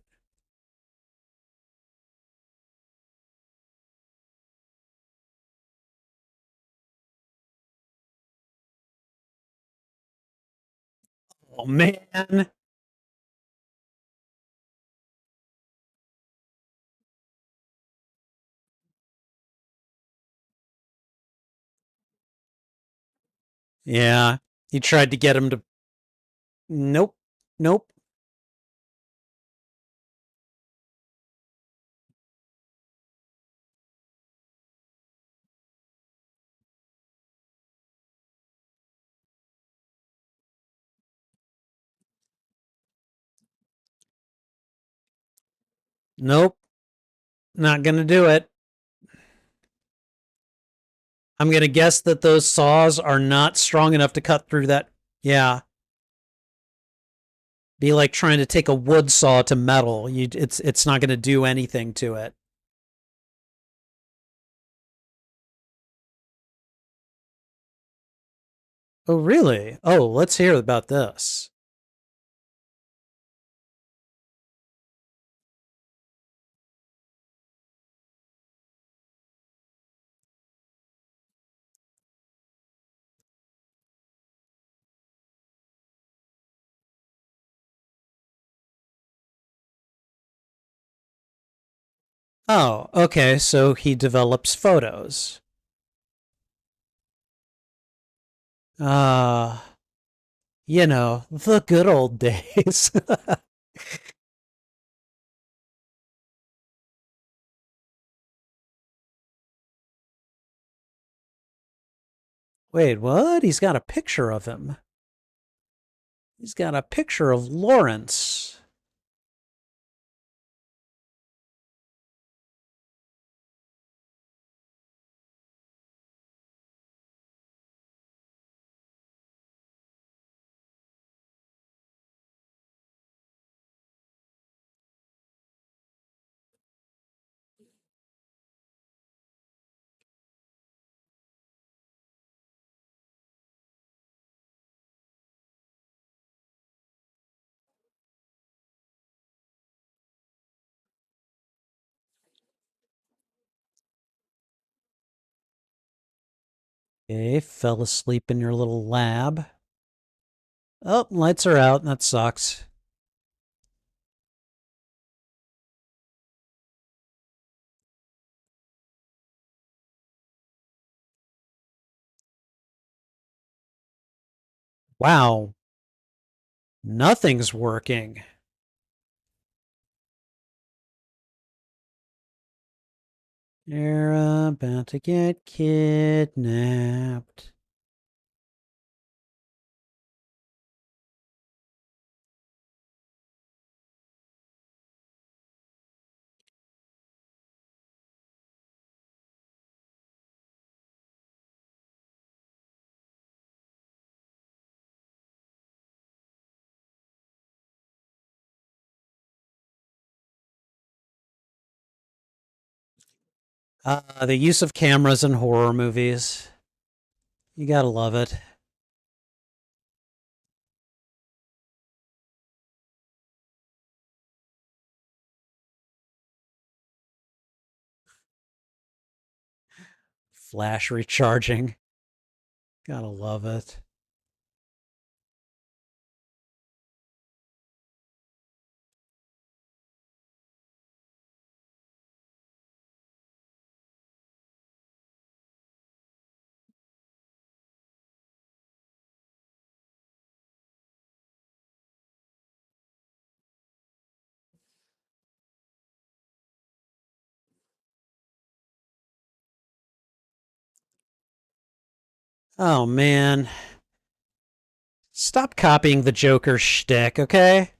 Oh man. Yeah. He tried to get him to. Nope. Nope. Nope. Not gonna do it. I'm gonna guess that those saws are not strong enough to cut through that. Yeah, be like trying to take a wood saw to metal. It's not gonna do anything to it. Oh, really? Oh, let's hear about this. Oh, okay. So he develops photos. Uh, the good old days. Wait, what? He's got a picture of him. He's got a picture of Lawrence. Okay, fell asleep in your little lab. Oh, lights are out. That sucks. Wow, nothing's working. You're about to get kidnapped. The use of cameras in horror movies. You gotta love it. Flash recharging. Gotta love it. Oh, man. Stop copying the Joker shtick, okay?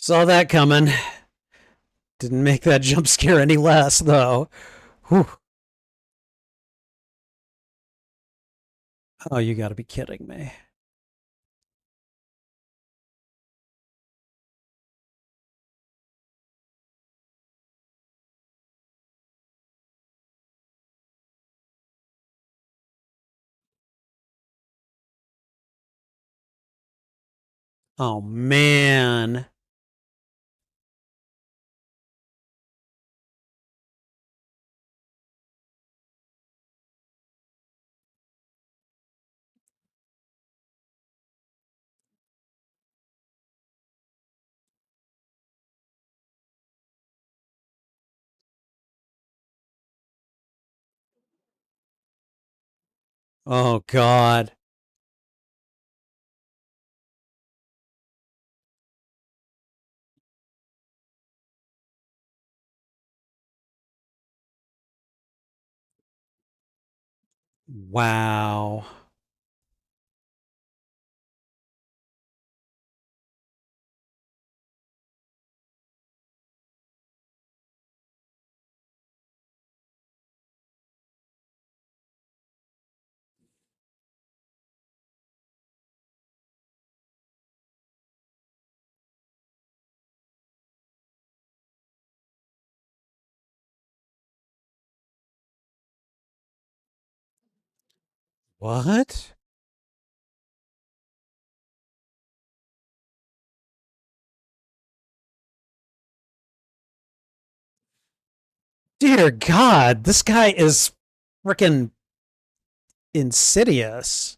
Saw that coming. Didn't make that jump scare any less, though. Whew. Oh, you gotta be kidding me. Oh, man. Oh God. Wow. What? Dear God, this guy is freaking insidious.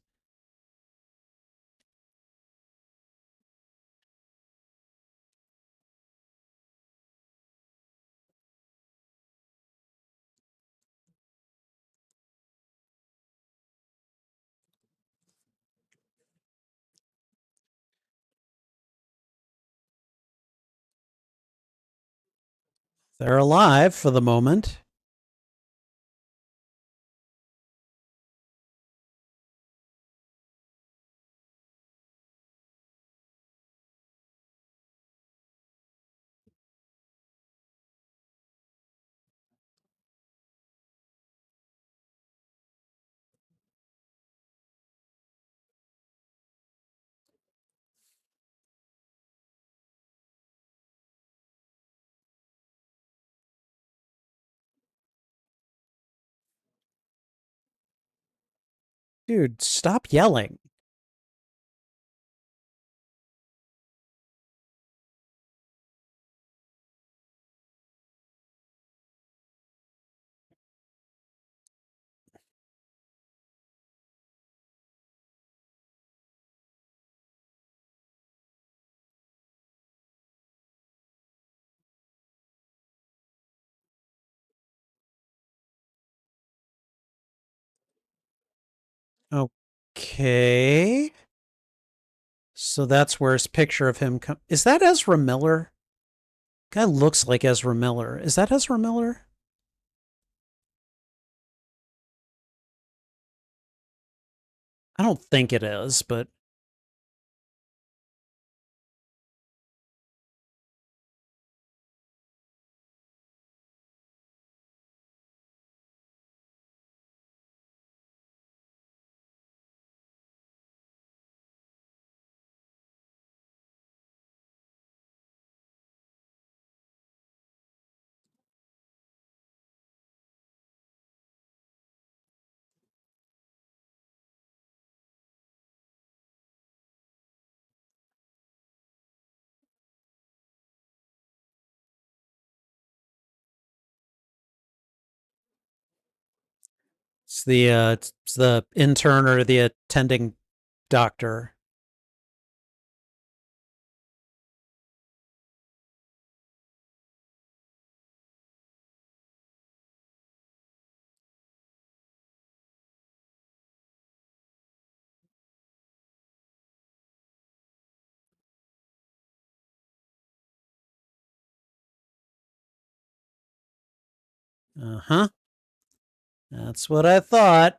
They're alive for the moment. Dude, stop yelling. Okay. So that's where his picture of him is that Ezra Miller? Guy looks like Ezra Miller. Is that Ezra Miller? I don't think it is, but it's the intern or the attending doctor. Uh-huh. That's what I thought.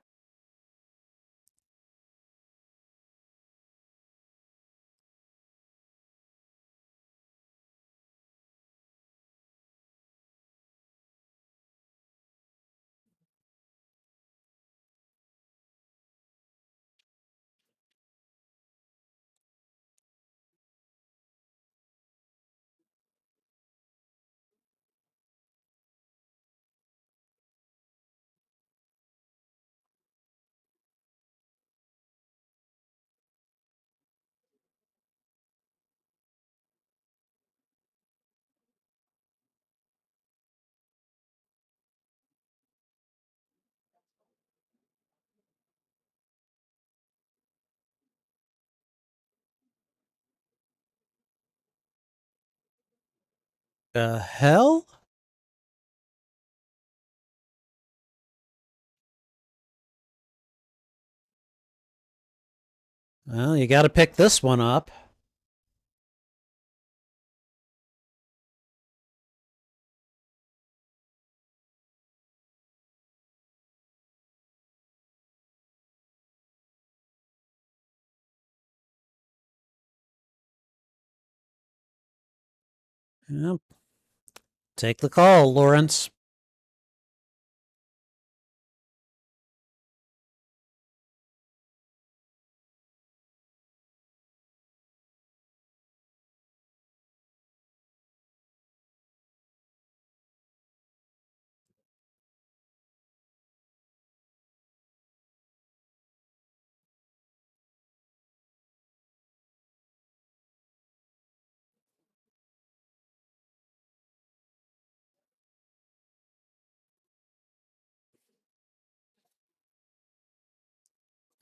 The hell? Well, you got to pick this one up. Yep. Take the call, Lawrence.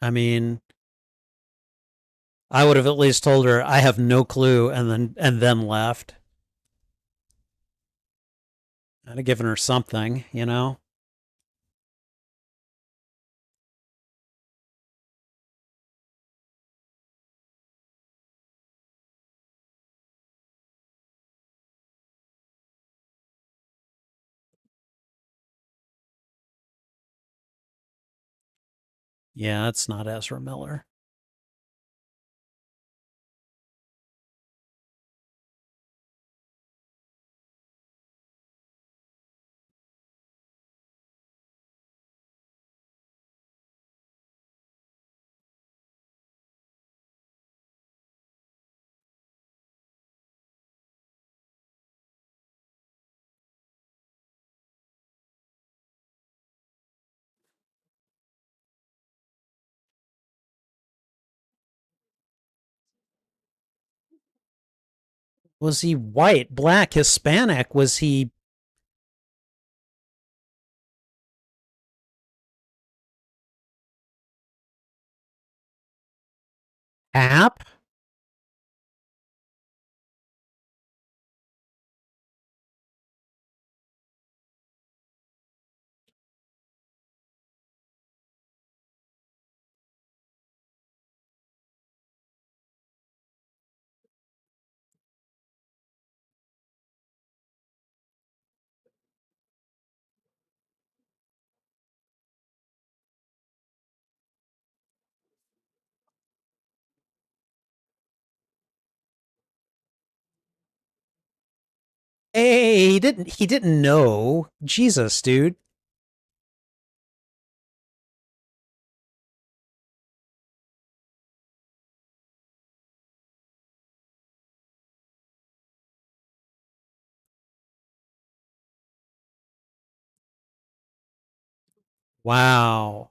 I mean, I would have at least told her I have no clue, and then left. I'd have given her something, you know. Yeah, it's not Ezra Miller. Was he white, black, Hispanic? Was he Hap? Hey, he didn't know. Jesus, dude. Wow.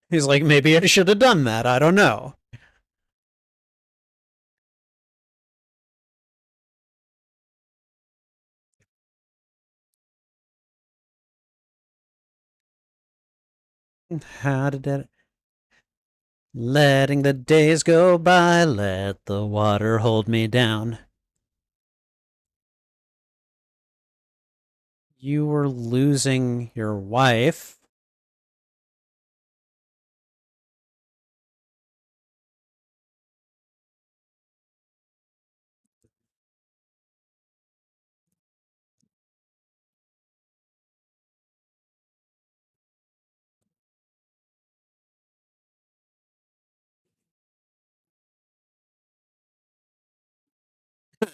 He's like, maybe I should have done that. I don't know. How did that? Letting the days go by, let the water hold me down. You were losing your wife.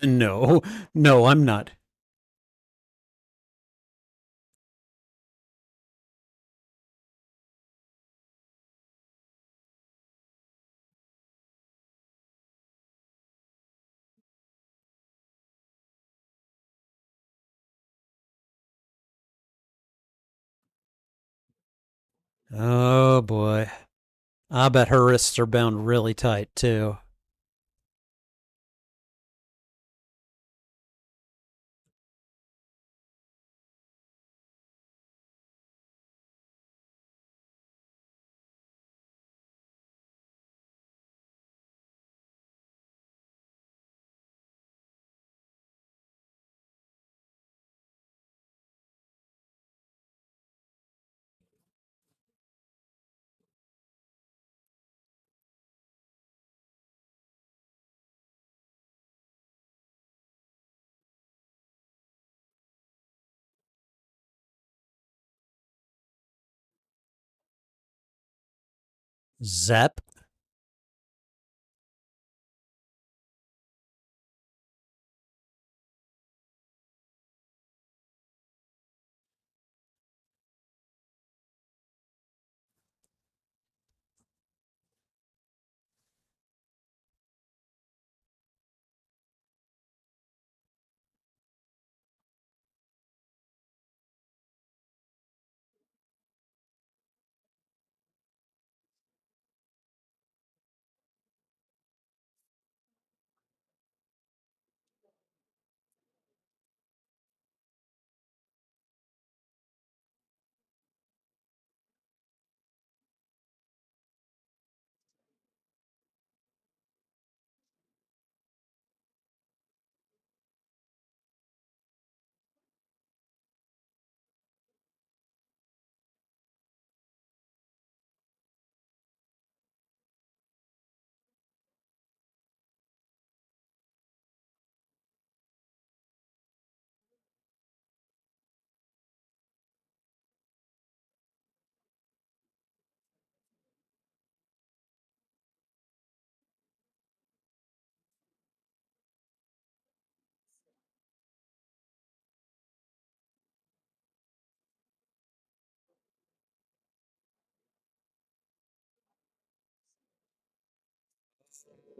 No, no, I'm not. Oh boy. I bet her wrists are bound really tight too. Zep.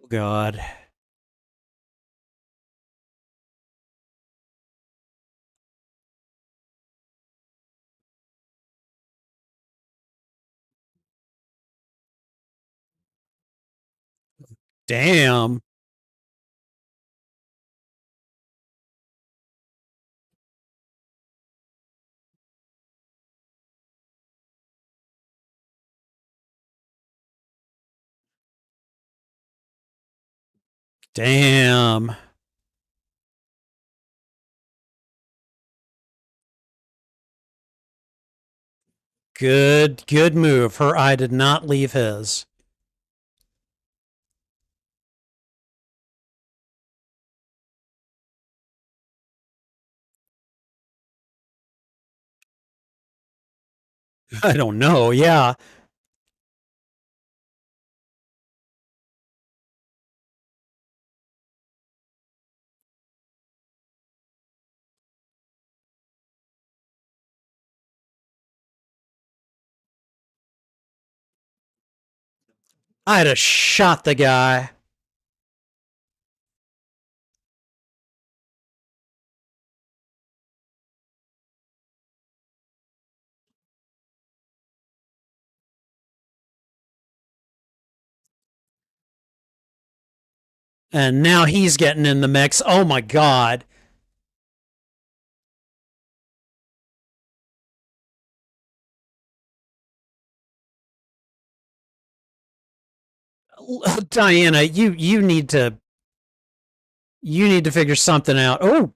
Oh, God. Damn. Damn. Good move. Her eye did not leave his. I don't know. Yeah. I'd have shot the guy. And now he's getting in the mix. Oh my God. Diana, you need to figure something out. Oh,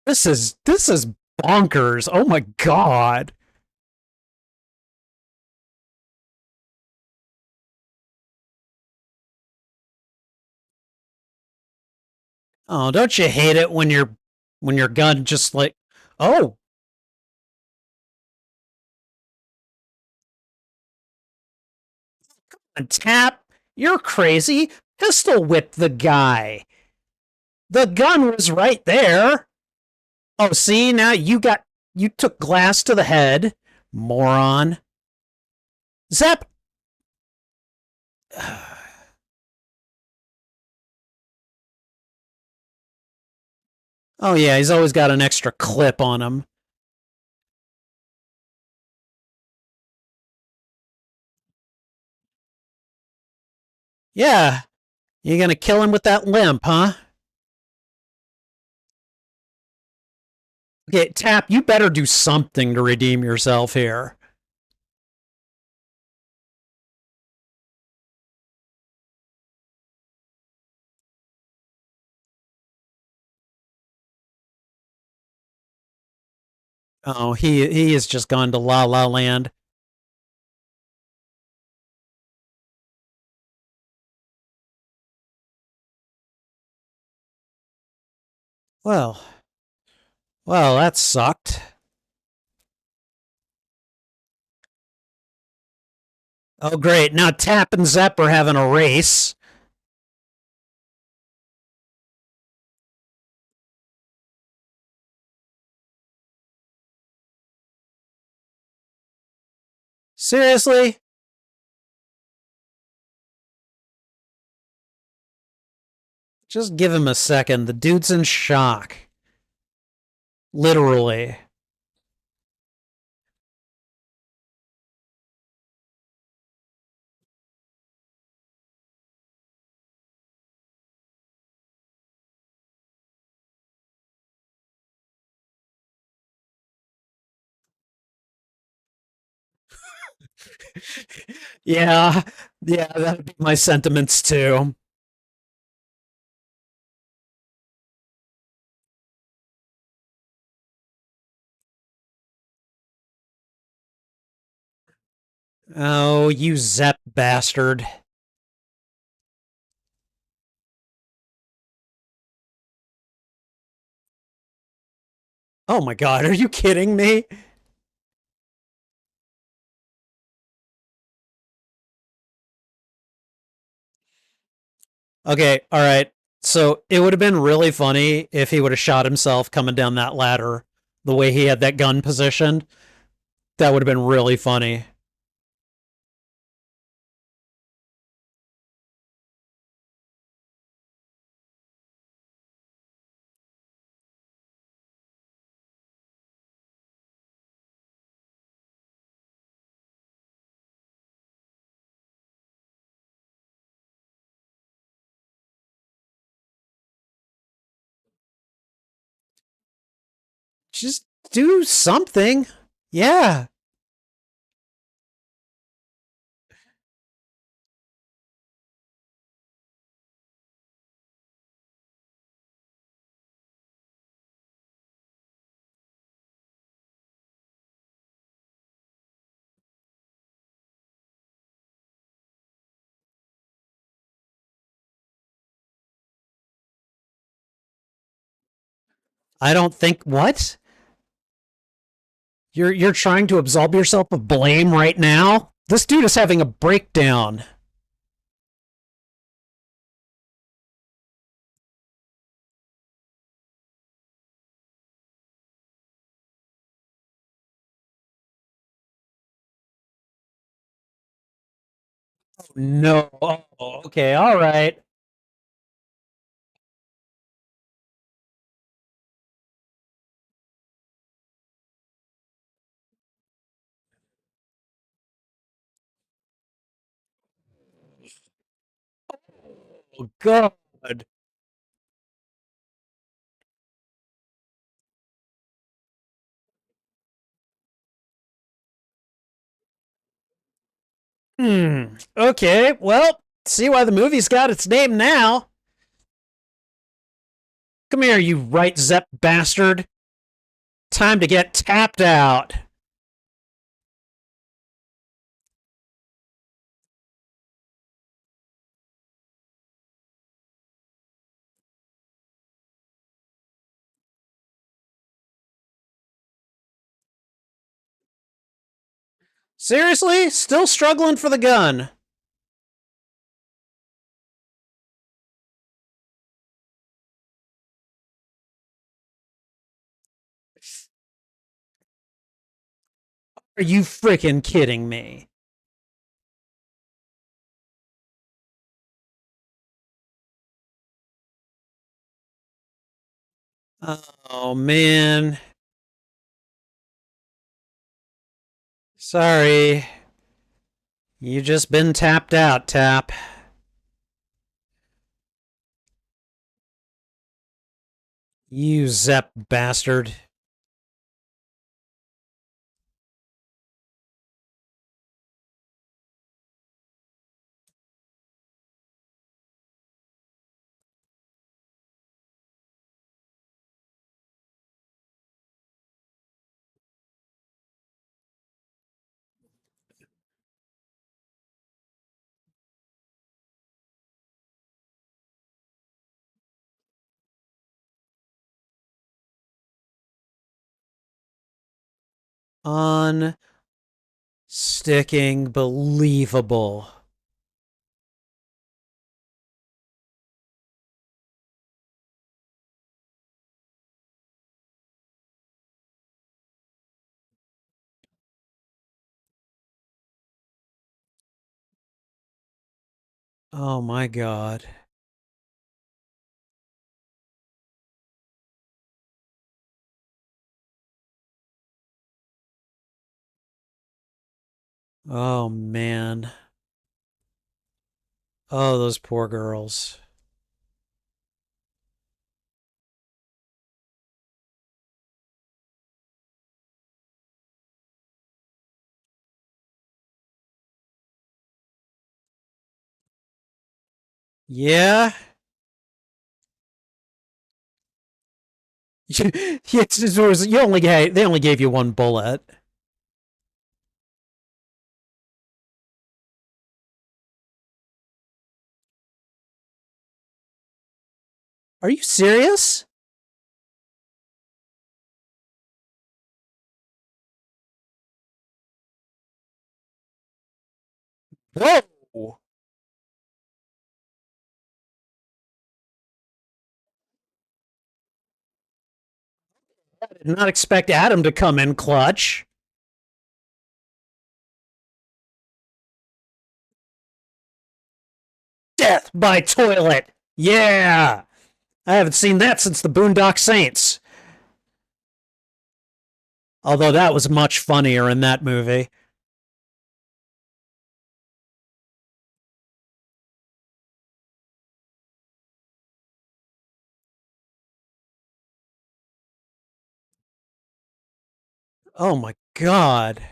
this is bonkers. Oh my God. Oh, don't you hate it when your gun just like, oh, and tap, you're crazy. Pistol whip the guy. The gun was right there. Oh, see, now you took glass to the head, moron. Zap. Oh yeah, he's always got an extra clip on him. Yeah, you gonna kill him with that limp, huh? Okay, Tap, you better do something to redeem yourself here. Oh, he has just gone to La La Land. Well, well, that sucked. Oh, great. Now Tap and Zep are having a race. Seriously? Just give him a second. The dude's in shock. Literally. Yeah, yeah, that would be my sentiments too. Oh, you Zep bastard. Oh my god, are you kidding me? Okay, all right. So it would have been really funny if he would have shot himself coming down that ladder the way he had that gun positioned. That would have been really funny. Just do something. Yeah. I don't think what? You're trying to absolve yourself of blame right now? This dude is having a breakdown. No. Oh, okay, all right. Oh god. Okay, well, see why the movie's got its name now. Come here, you right Zep bastard. Time to get tapped out. Seriously? Still struggling for the gun. Are you freaking kidding me? Oh, man. Sorry. You just been tapped out, Tap. You Zep bastard. Unsticking believable. Oh my God. Oh man. Oh, those poor girls. Yeah. You only they only gave you one bullet. Are you serious? Whoa. I did not expect Adam to come in clutch. Death by toilet. Yeah. I haven't seen that since the Boondock Saints. Although that was much funnier in that movie. Oh my God.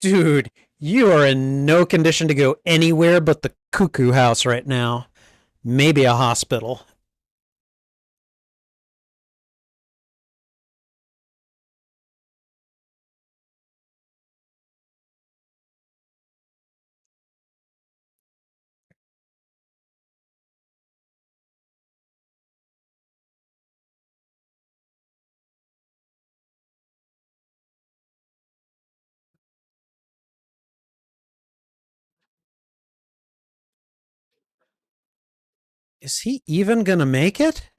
Dude, you are in no condition to go anywhere but the cuckoo house right now. Maybe a hospital. Is he even gonna make it?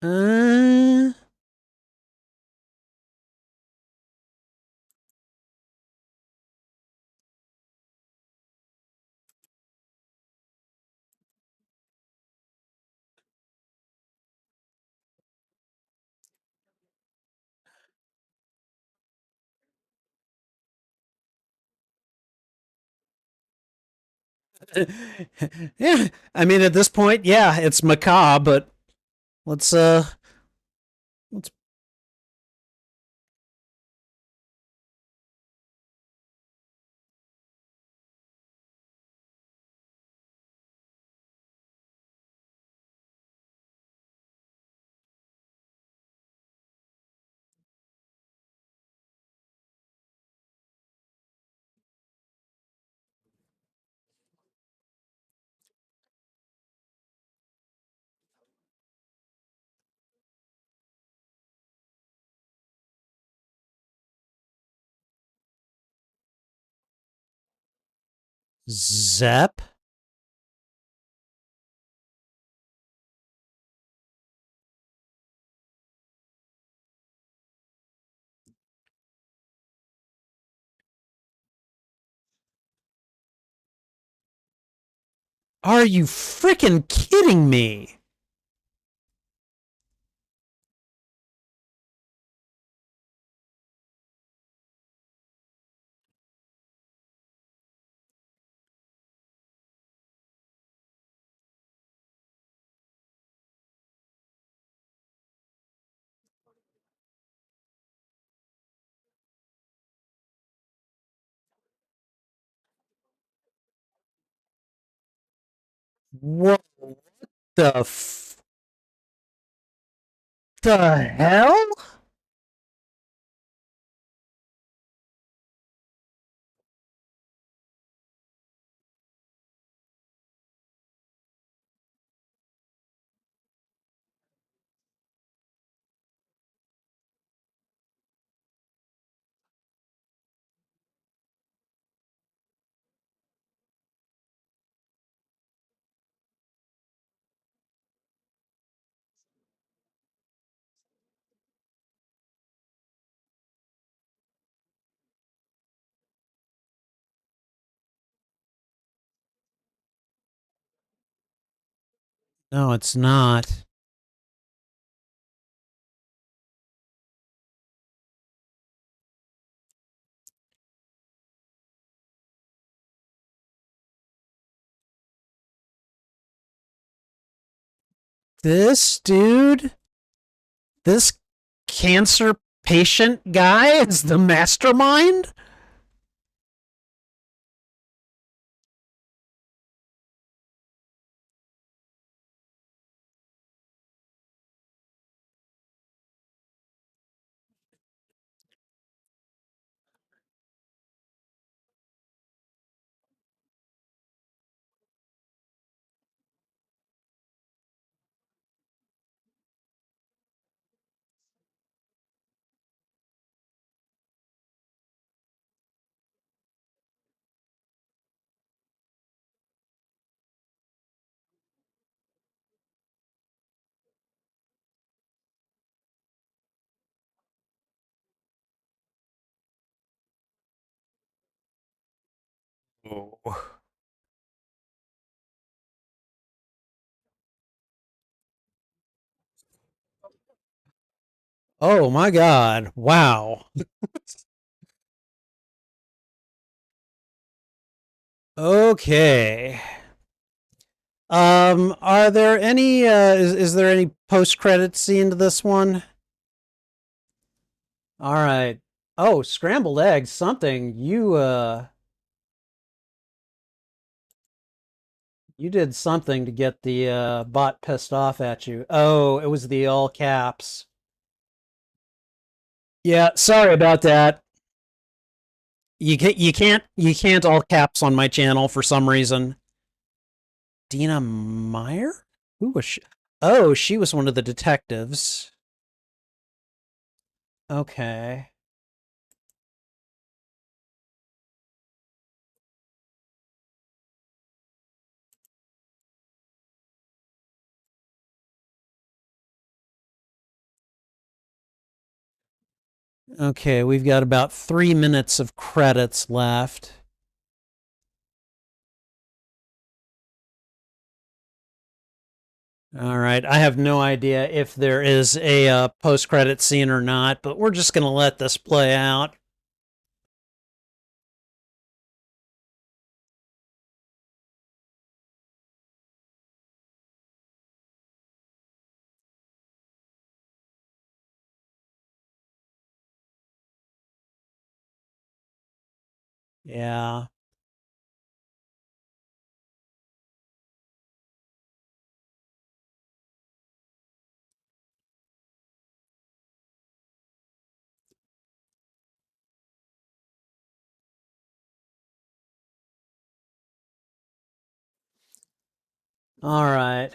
Uh, yeah, I mean at this point, yeah, it's macabre, but let's let's zap. Are you freaking kidding me? What the the hell? No, it's not. This dude, this cancer patient guy is the mastermind? Oh. Oh my god. Wow. Okay. Are there any is there any post-credit scene to this one? All right. Oh, scrambled eggs, something. You did something to get the bot pissed off at you. Oh, it was the all caps. Yeah, sorry about that. You can't all caps on my channel for some reason. Dina Meyer? Who was she? Oh, she was one of the detectives. Okay. Okay, we've got about 3 minutes of credits left. All right, I have no idea if there is a post-credit scene or not, but we're just gonna let this play out. Yeah. All right.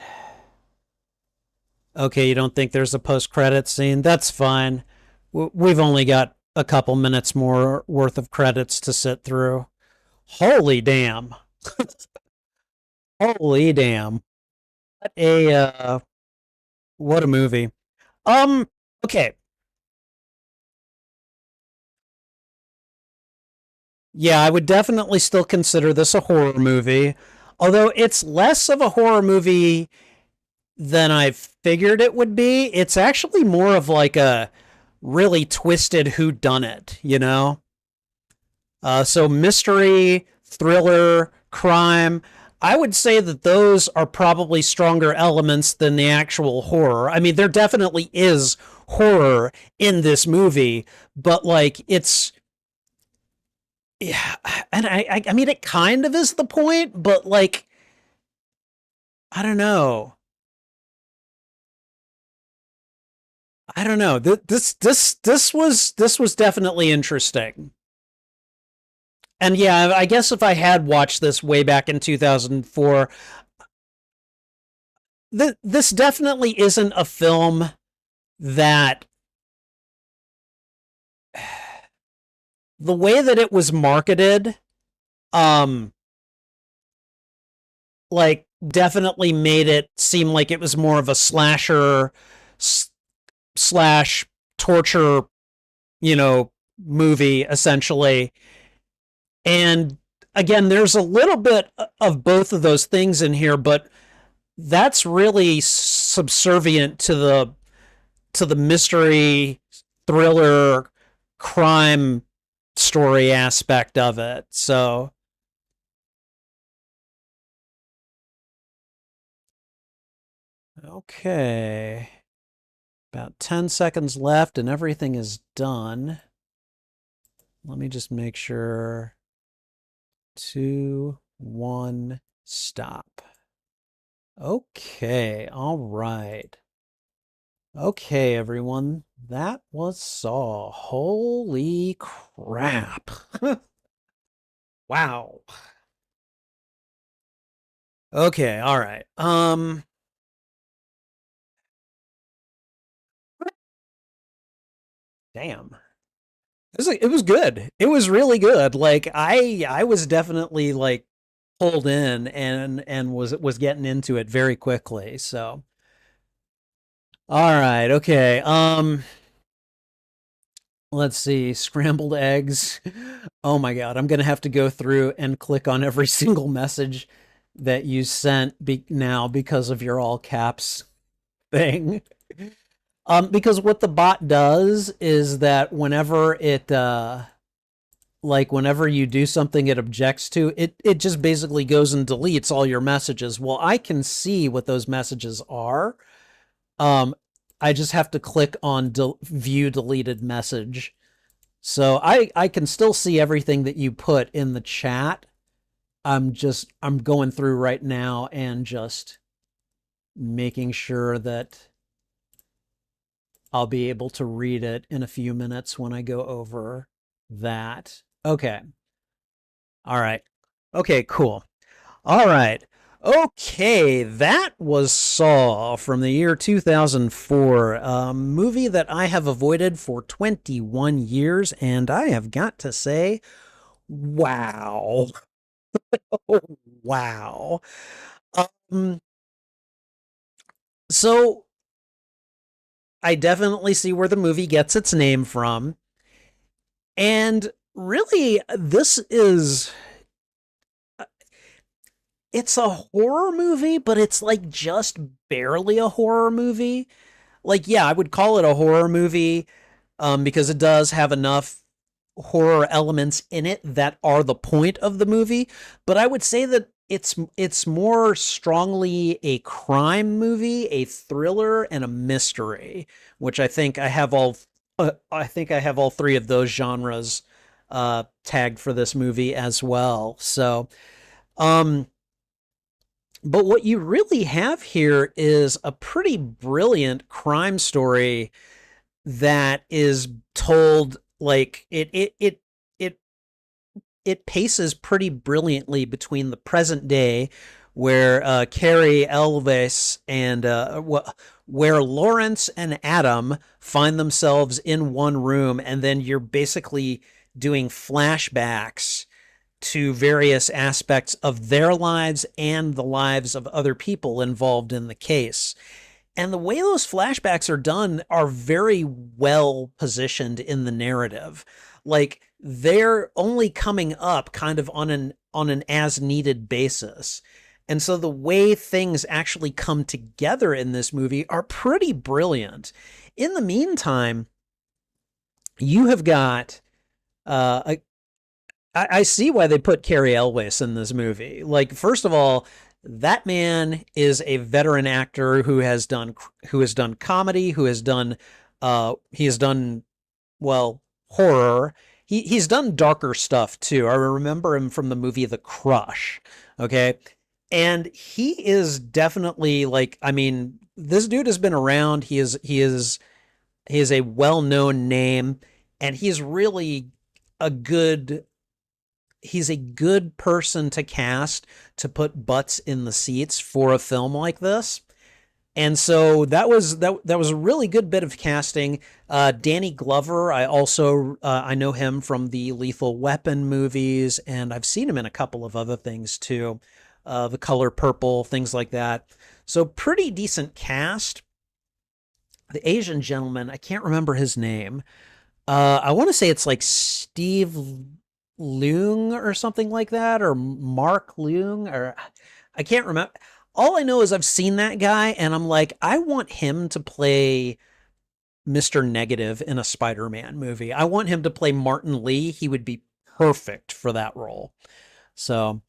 Okay, you don't think there's a post-credit scene? That's fine. We've only got a couple minutes more worth of credits to sit through. Holy damn. Holy damn. What a what a movie. Um okay. Yeah, I would definitely still consider this a horror movie. Although it's less of a horror movie than I figured it would be. It's actually more of like a really twisted whodunit, you know? So mystery, thriller, crime. I would say that those are probably stronger elements than the actual horror. I mean, there definitely is horror in this movie, but like it's yeah, and I mean it kind of is the point, but like I don't know. I don't know. This was definitely interesting. And yeah, I guess if I had watched this way back in 2004, this definitely isn't a film that the way that it was marketed, um, like definitely made it seem like it was more of a slasher slash torture, you know, movie essentially. And again, there's a little bit of both of those things in here, but that's really subservient to the mystery thriller crime story aspect of it. So, okay. About 10 seconds left and everything is done. Let me just make sure. 2, 1, stop. Okay, all right. Okay, everyone. That was Saw. Holy crap. Wow. Okay, all right. Damn. It was good. It was really good. Like I was definitely like pulled in and was getting into it very quickly. So, all right. Okay. Let's see. Scrambled eggs. Oh my God. I'm going to have to go through and click on every single message that you sent now because of your all caps thing. Because what the bot does is that whenever you do something it objects to, it just basically goes and deletes all your messages. Well, I can see what those messages are. Um, I just have to click on view deleted message. So I can still see everything that you put in the chat. I'm going through right now and just making sure that I'll be able to read it in a few minutes when I go over that. Okay. All right. Okay, cool. All right. Okay, that was Saw from the year 2004, a movie that I have avoided for 21 years, and I have got to say, wow. Wow. Um, so I definitely see where the movie gets its name from. And really, this is it's a horror movie, but it's like just barely a horror movie. Like, yeah, I would call it a horror movie, because it does have enough horror elements in it that are the point of the movie. But I would say that it's more strongly a crime movie, a thriller, and a mystery, which I think I have all three of those genres tagged for this movie as well. So, um, but what you really have here is a pretty brilliant crime story that is told like it it paces pretty brilliantly between the present day where Carrie Elvis and where Lawrence and Adam find themselves in one room, and then you're basically doing flashbacks to various aspects of their lives and the lives of other people involved in the case. And the way those flashbacks are done are very well positioned in the narrative. Like they're only coming up kind of on an as needed basis. And so the way things actually come together in this movie are pretty brilliant. In the meantime, you have got I see why they put Carrie Elwes in this movie. Like, first of all, that man is a veteran actor who has done comedy, he has done well horror. He's done darker stuff too. I remember him from the movie The Crush. Okay, And he is definitely like, I mean, this dude has been around. He is a well-known name, and a good he's a good person to cast to put butts in the seats for a film like this. And so that was a really good bit of casting. Danny Glover, I know him from the Lethal Weapon movies, and I've seen him in a couple of other things too, The Color Purple, things like that. So pretty decent cast. The Asian gentleman, I can't remember his name. I want to say it's like Steve Leung or something like that, or Mark Leung, or I can't remember. All I know is I've seen that guy, and I'm like, I want him to play Mr. Negative in a Spider-Man movie. I want him to play Martin Lee. He would be perfect for that role. So,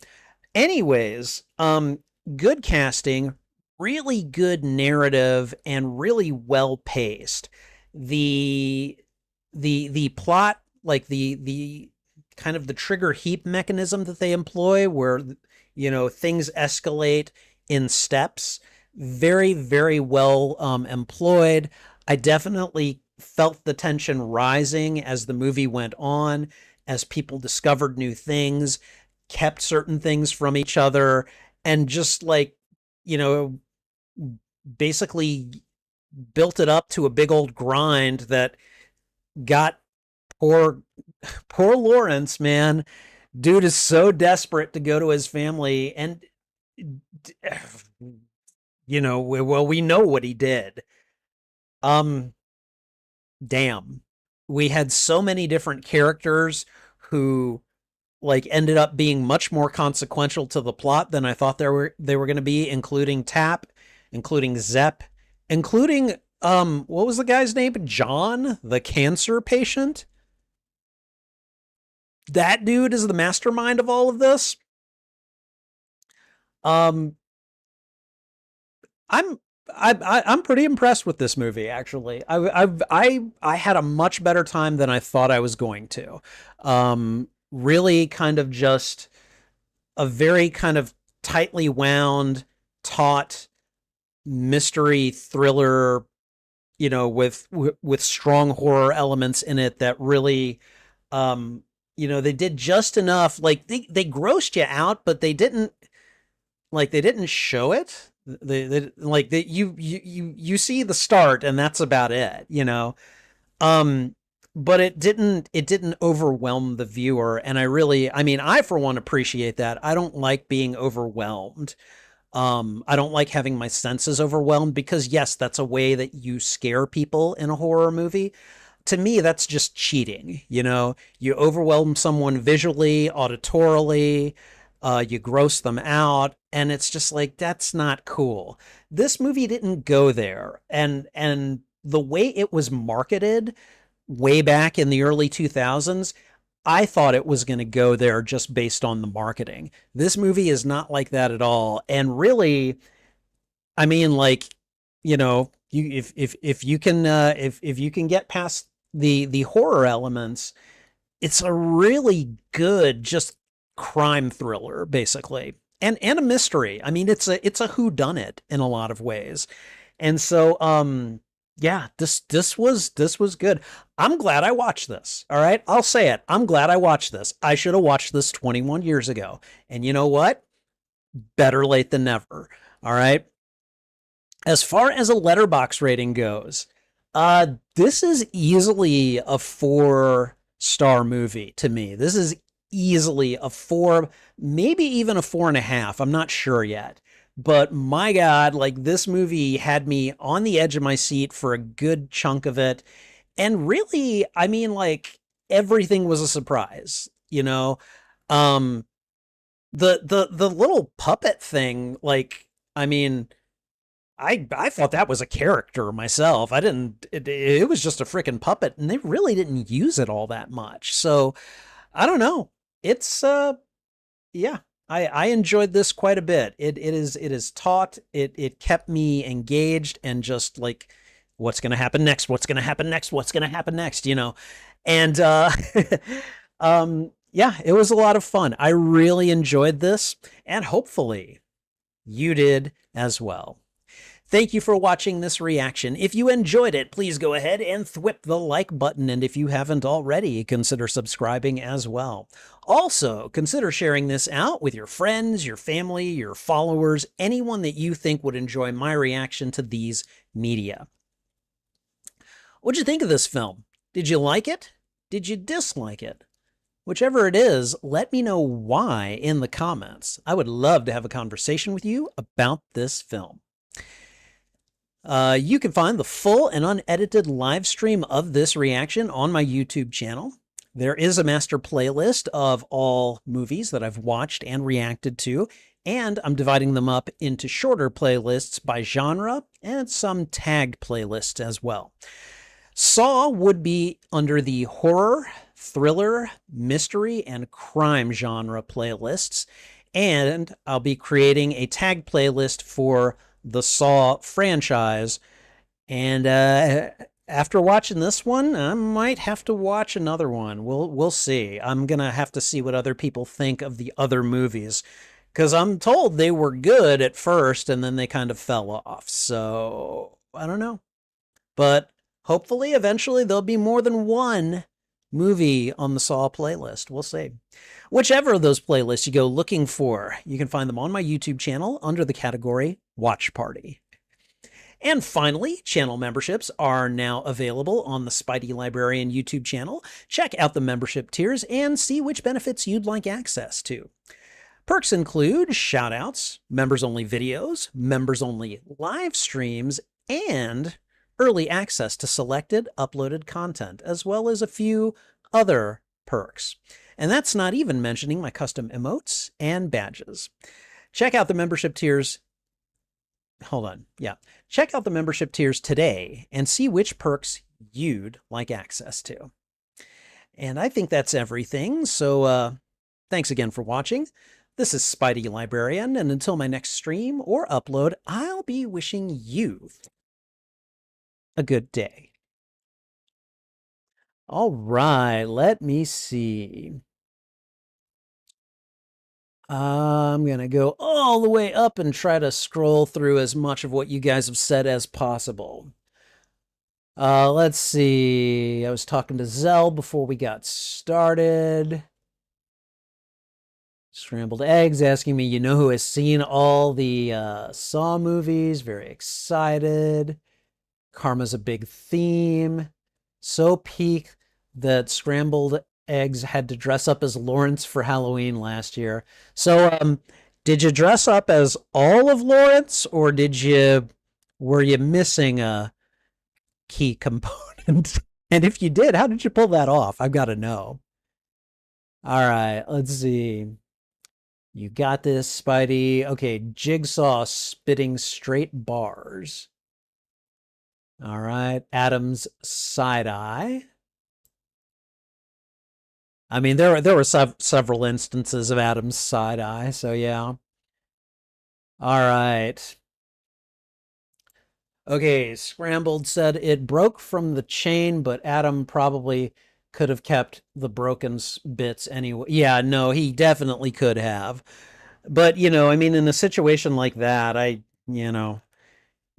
anyways, good casting, really good narrative, and really well paced. The the plot, like the kind of the trigger heap mechanism that they employ, where things escalate in steps, very well employed. I definitely felt the tension rising as the movie went on, as people discovered new things, kept certain things from each other, and just like, you know, basically built it up to a big old grind that got poor poor Lawrence, man. Dude is so desperate to go to his family, and well, we know what he did. Um Damn. We had so many different characters who like ended up being much more consequential to the plot than I thought they were going to be, including Tap, including Zepp, including what was the guy's name? John, the cancer patient. That dude is the mastermind of all of this. Um I'm I'm pretty impressed with this movie. Actually, I had a much better time than I thought I was going to. Really, kind of just a very kind of tightly wound, taut mystery thriller. With strong horror elements in it that really, they did just enough. Like they grossed you out, but they didn't show it. You see the start and that's about it. Um, but it didn't overwhelm the viewer, and I mean, I for one appreciate that. I don't like being overwhelmed. I don't like having my senses overwhelmed, because yes, that's a way that you scare people in a horror movie. To me, that's just cheating. You overwhelm someone visually, auditorily, you gross them out, and it's just like, that's not cool. This movie didn't go there, and the way it was marketed way back in the early 2000s, I thought it was going to go there just based on the marketing. This movie is not like that at all, and really, I mean, like, if you can if you can get past the horror elements, it's a really good just crime thriller, basically, and a mystery. I mean, it's a who done it in a lot of ways. And so yeah, this was good. I'm glad I watched this. All right, I'll say it. I'm glad I watched this. I should have watched this 21 years ago. And you know what? Better late than never. All right. As far as a letterbox rating goes, this is easily a 4-star movie to me. This is easily a 4, maybe even a 4.5. I'm not sure yet. But my God, like, this movie had me on the edge of my seat for a good chunk of it. And really, I mean, like, everything was a surprise. Um, the little puppet thing, like, I mean, I thought that was a character myself. I didn't. It was just a freaking puppet, and they really didn't use it all that much. So I don't know. It's yeah. I enjoyed this quite a bit. It is taut. It kept me engaged and just like, what's gonna happen next? What's gonna happen next? What's gonna happen next? And yeah, it was a lot of fun. I really enjoyed this, and hopefully you did as well. Thank you for watching this reaction. If you enjoyed it, please go ahead and thwip the like button. And if you haven't already, consider subscribing as well. Also, consider sharing this out with your friends, your family, your followers, anyone that you think would enjoy my reaction to these media. What'd you think of this film? Did you like it? Did you dislike it? Whichever it is, let me know why in the comments. I would love to have a conversation with you about this film. You can find the full and unedited live stream of this reaction on my YouTube channel. There is a master playlist of all movies that I've watched and reacted to, and I'm dividing them up into shorter playlists by genre and some tagged playlists as well. Saw would be under the horror, thriller, mystery, and crime genre playlists, and I'll be creating a tagged playlist for the Saw franchise. And after watching this one, I might have to watch another one. We'll see. I'm gonna have to see what other people think of the other movies, because I'm told they were good at first and then they kind of fell off. So I don't know, but hopefully eventually there'll be more than one movie on the Saw playlist. We'll see. Whichever of those playlists you go looking for, you can find them on my YouTube channel under the category Watch Party. And finally, channel memberships are now available on the Spidey Librarian YouTube channel. Check out the membership tiers and see which benefits you'd like access to. Perks include shoutouts, members-only videos, members-only live streams, and early access to selected uploaded content, as well as a few other perks. And that's not even mentioning my custom emotes and badges. Check out the membership tiers. Hold on. Yeah. Check out the membership tiers today and see which perks you'd like access to. And I think that's everything. So thanks again for watching. This is Spidey Librarian, and until my next stream or upload, I'll be wishing you a good day. All right, let me see. I'm going to go all the way up and try to scroll through as much of what you guys have said as possible. Let's see. I was talking to Zell before we got started. Scrambled Eggs asking me, you know who has seen all the Saw movies? Very excited. Karma's a big theme. So peak that Scrambled Eggs had to dress up as Lawrence for Halloween last year. So, did you dress up as all of Lawrence, or were you missing a key component? And if you did, how did you pull that off? I've got to know. All right, let's see. You got this, Spidey. Okay, Jigsaw spitting straight bars. All right, Adam's side eye. I mean, there were several instances of Adam's side eye, so yeah. All right. Okay, Scrambled said it broke from the chain, but Adam probably could have kept the broken bits anyway. Yeah, no, he definitely could have. But, I mean, in a situation like that,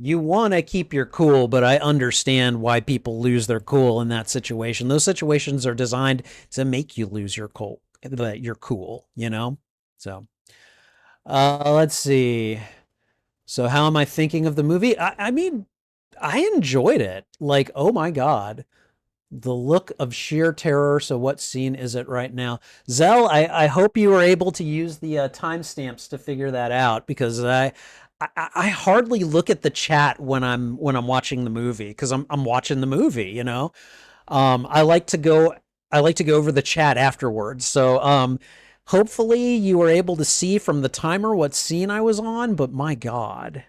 you want to keep your cool, but I understand why people lose their cool in that situation. Those situations are designed to make you lose your cool, So, let's see. So how am I thinking of the movie? I mean, I enjoyed it. Like, oh my God, the look of sheer terror. So what scene is it right now? Zell, I hope you were able to use the timestamps to figure that out, because I hardly look at the chat when I'm watching the movie, because I'm watching the movie, I like to go over the chat afterwards. So hopefully you were able to see from the timer what scene I was on, but my God,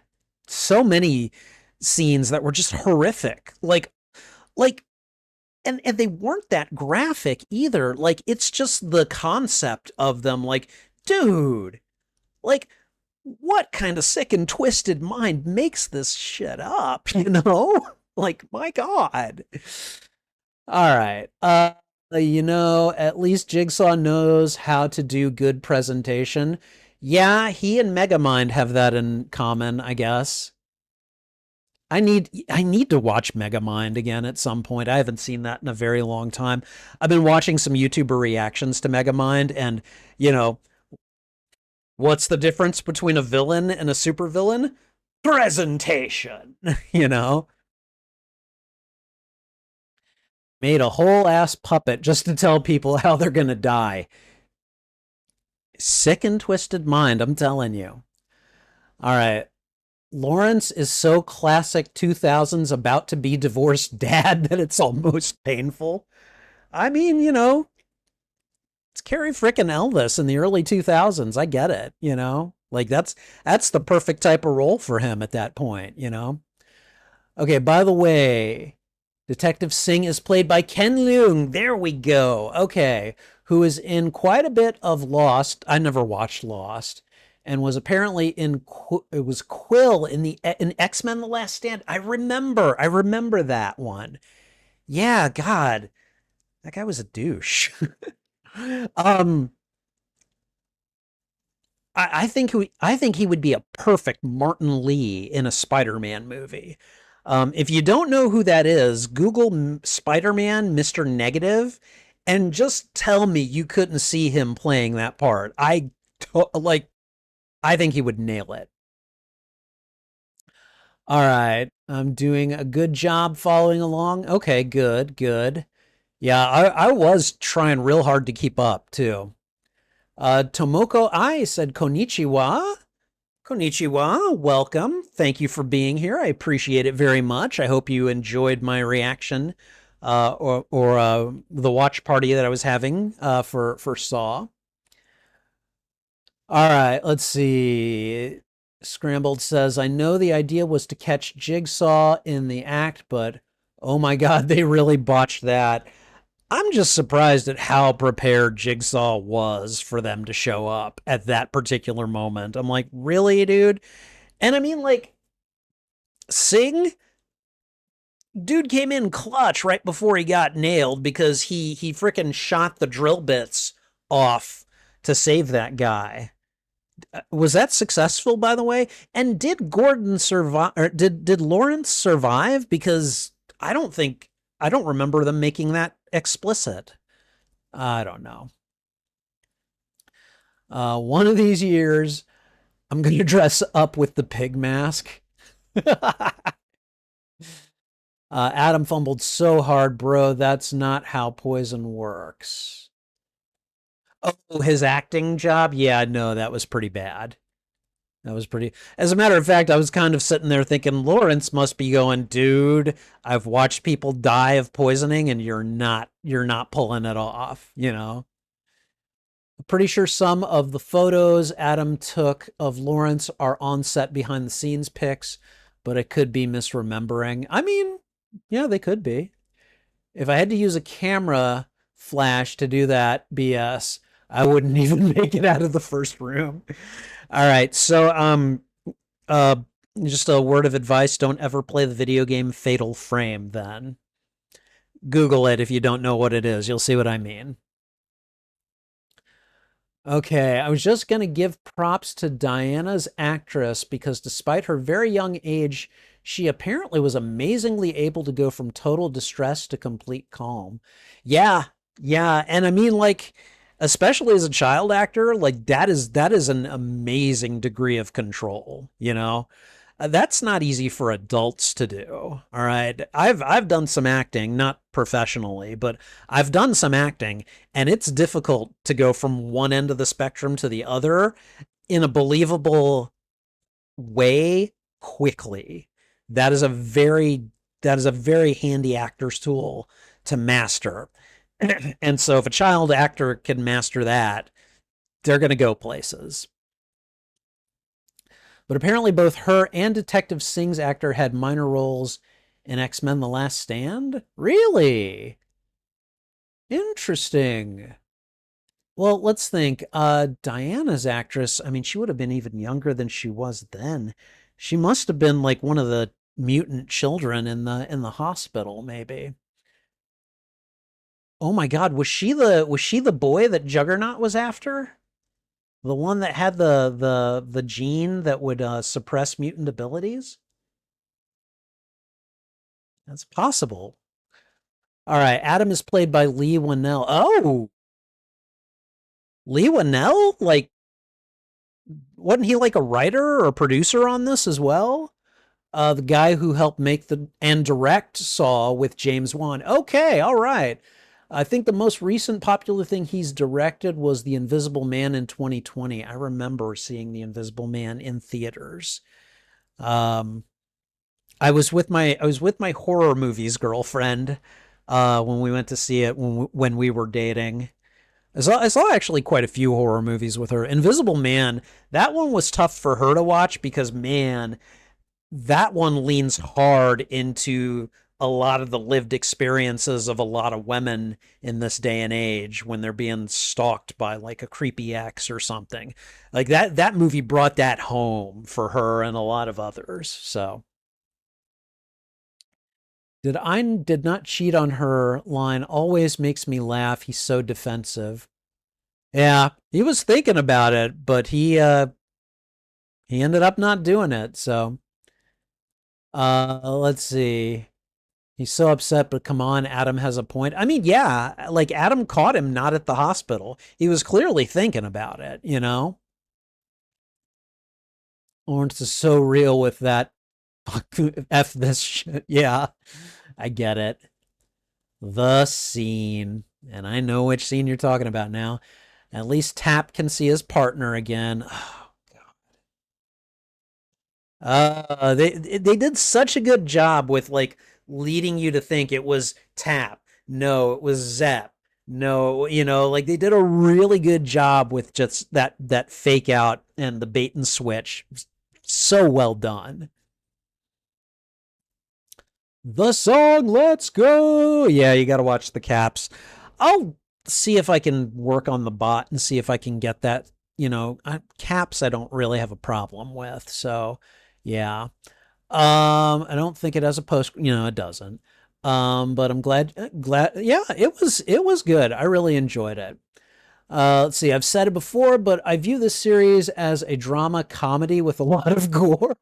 so many scenes that were just horrific. And they weren't that graphic either. Like, it's just the concept of them. Like, dude, like, what kind of sick and twisted mind makes this shit up, Like, my God. All right. At least Jigsaw knows how to do good presentation. Yeah, he and Megamind have that in common, I guess. I need to watch Megamind again at some point. I haven't seen that in a very long time. I've been watching some YouTuber reactions to Megamind, and you know, what's the difference between a villain and a supervillain? Presentation. you know, Made a whole ass puppet just to tell people how they're gonna die. Sick and twisted mind, I'm telling you. All right. Lawrence is so classic 2000s about to be divorced dad that it's almost painful. I mean, it's Carrie frickin' Elvis in the early 2000s. I get it, Like that's the perfect type of role for him at that point. Okay, by the way, Detective Singh is played by Ken Leung. There we go. Okay, who is in quite a bit of Lost. I never watched Lost, and was apparently it was Quill in X-Men: The Last Stand. I remember that one. Yeah, God, that guy was a douche. um, I think he would be a perfect Martin Lee in a Spider-Man movie. If you don't know who that is, Google Spider-Man Mr. Negative, and just tell me you couldn't see him playing that part. Like. I think he would nail it. All right, I'm doing a good job following along. Okay, good, good. Yeah, I was trying real hard to keep up too. Tomoko I said konnichiwa. Konnichiwa, welcome. Thank you for being here. I appreciate it very much. I hope you enjoyed my reaction or the watch party that I was having for Saw. All right, let's see. Scrambled says, I know the idea was to catch Jigsaw in the act, but oh my God, they really botched that. I'm just surprised at how prepared Jigsaw was for them to show up at that particular moment. I'm like, really, dude? And I mean, like, Sing, dude came in clutch right before he got nailed because he freaking shot the drill bits off to save that guy. Was that successful, by the way? And did Gordon survive? Or did Lawrence survive? Because I don't remember them making that explicit. I don't know. One of these years, I'm going to dress up with the pig mask. Adam fumbled so hard, bro. That's not how poison works. Oh, his acting job? Yeah, no, that was pretty bad. That was pretty. As a matter of fact, I was kind of sitting there thinking Lawrence must be going, dude, I've watched people die of poisoning and you're not pulling it off. I'm pretty sure some of the photos Adam took of Lawrence are on set behind the scenes pics, but it could be misremembering. I mean, yeah, they could be. If I had to use a camera flash to do that BS, I wouldn't even make it out of the first room. All right, so uh just a word of advice, don't ever play the video game Fatal Frame then. Google it if you don't know what it is. You'll see what I mean. Okay, I was just going to give props to Diana's actress because despite her very young age, she apparently was amazingly able to go from total distress to complete calm. Yeah, yeah, and I mean like especially as a child actor, like that is an amazing degree of control. That's not easy for adults to do. All right. I've done some acting, not professionally, but I've done some acting, and it's difficult to go from one end of the spectrum to the other in a believable way quickly. That is a very that is a very handy actor's tool to master. And so if a child actor can master that, they're going to go places. But apparently, both her and Detective Singh's actor had minor roles in X-Men: The Last Stand. Really interesting. Well, let's think. Diana's actress. I mean, she would have been even younger than she was then. She must have been like one of the mutant children in the hospital, maybe. Oh my God, was she the boy that Juggernaut was after? The one that had the gene that would suppress mutant abilities? That's possible. All right, Adam is played by Lee Winnell. Oh, Lee Winnell? Like, wasn't he like a writer or a producer on this as well? The guy who helped make the and direct Saw with James Wan. Okay, all right. I think the most recent popular thing he's directed was The Invisible Man in 2020. I remember seeing The Invisible Man in theaters. Um, I was with my horror movies girlfriend when we went to see it when we were dating. I saw actually quite a few horror movies with her. Invisible Man, that one was tough for her to watch because man, that one leans hard into a lot of the lived experiences of a lot of women in this day and age when they're being stalked by like a creepy ex or something. Like that movie brought that home for her and a lot of others. So did not cheat on her line always makes me laugh. He's so defensive. Yeah, he was thinking about it, but he ended up not doing it. So let's see. He's so upset, but come on, Adam has a point. I mean, yeah, like Adam caught him not at the hospital. He was clearly thinking about it, you know? Lawrence is so real with that. F this shit. Yeah, I get it. The scene. And I know which scene you're talking about now. At least Tap can see his partner again. They did such a good job with like leading you to think it was Tap. No, it was Zep. No, you know, like they did a really good job with just that fake out and the bait and switch. So well done. The song Let's Go. Yeah, you got to watch the caps. I'll see if I can work on the bot and see if I can get that, caps I don't really have a problem with. So, yeah. I don't think it has a post, it doesn't. But I'm glad. Yeah, it was good. I really enjoyed it. Let's see. I've said it before, but I view this series as a drama comedy with a lot of gore.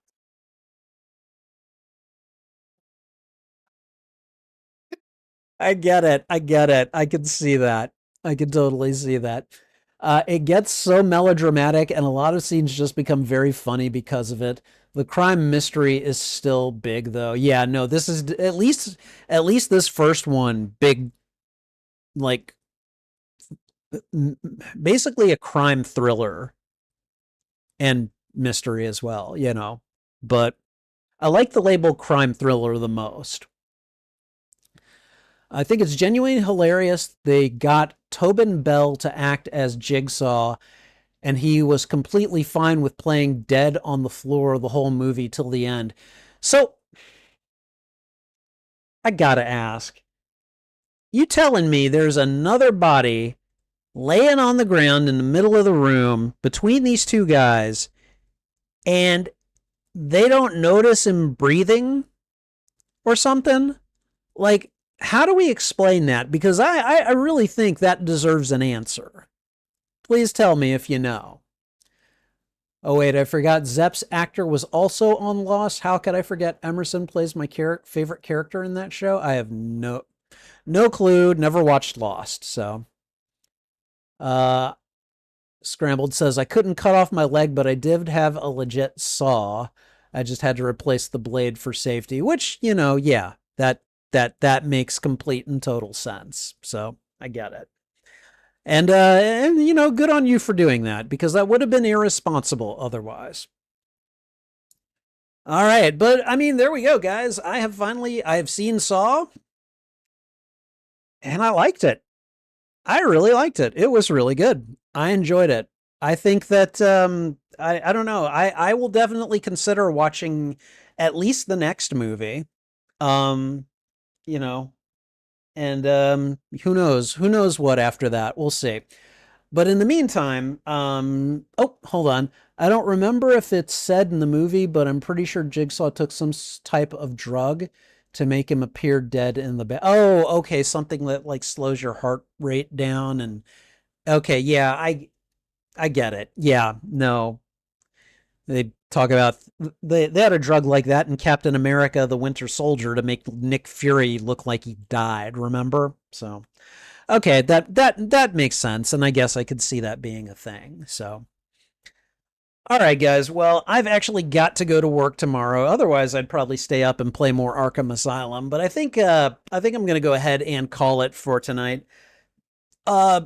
I get it. I get it. I can see that. I can totally see that. It gets so melodramatic, and a lot of scenes just become very funny because of it. The crime mystery is still big, though. Yeah, no, this is at least this first one, big, like basically a crime thriller and mystery as well. But I like the label crime thriller the most. I think it's genuinely hilarious. They got Tobin Bell to act as Jigsaw, and he was completely fine with playing dead on the floor the whole movie till the end. So I gotta ask, you telling me there's another body laying on the ground in the middle of the room between these two guys, and they don't notice him breathing or something? Like, how do we explain that? Because I really think that deserves an answer. Please tell me if you know. Oh, wait, I forgot. Zepp's actor was also on Lost. How could I forget? Emerson plays my favorite character in that show. I have no clue. Never watched Lost. So, uh, Scrambled says, I couldn't cut off my leg, but I did have a legit saw. I just had to replace the blade for safety, which, yeah, that makes complete and total sense. So I get it. And good on you for doing that because that would have been irresponsible otherwise. All right, but I mean, there we go, guys. I have seen Saw, and I liked it. I really liked it. It was really good. I enjoyed it. I think that I don't know. I will definitely consider watching at least the next movie. Um, you know, and who knows what after that. We'll see. But in the meantime, oh, hold on. I don't remember if it's said in the movie, but I'm pretty sure Jigsaw took some type of drug to make him appear dead in the bed. Oh, okay, something that like slows your heart rate down and okay, yeah, I get it. Yeah, no. They talk about they had a drug like that in Captain America: The Winter Soldier to make Nick Fury look like he died, remember? So, okay, that makes sense, and I guess I could see that being a thing. So, all right, guys. Well, I've actually got to go to work tomorrow. Otherwise, I'd probably stay up and play more Arkham Asylum. But I think I'm going to go ahead and call it for tonight. Uh,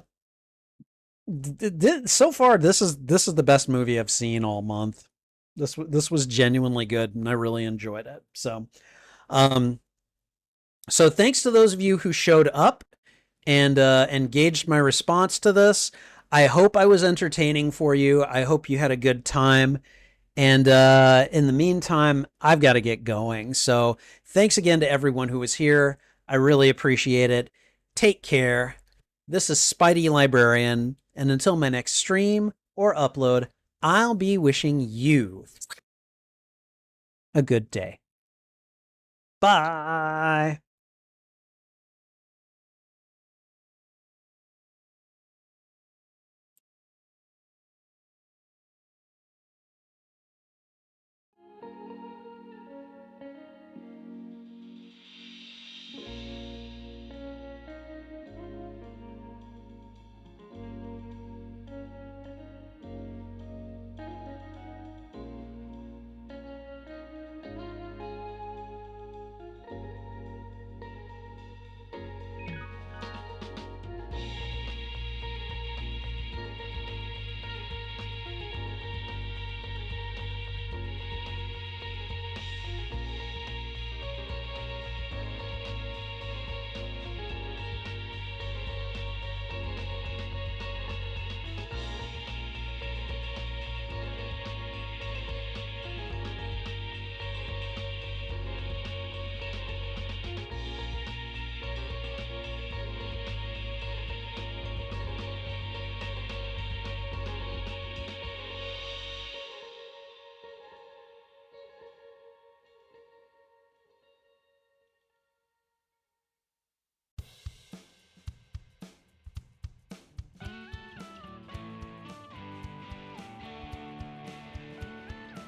so far, this is the best movie I've seen all month. This was genuinely good, and I really enjoyed it. Um, so thanks to those of you who showed up and engaged my response to this. I hope I was entertaining for you. I hope you had a good time. And in the meantime, I've got to get going. So thanks again to everyone who was here. I really appreciate it. Take care. This is Spidey Librarian. And until my next stream or upload, I'll be wishing you a good day. Bye.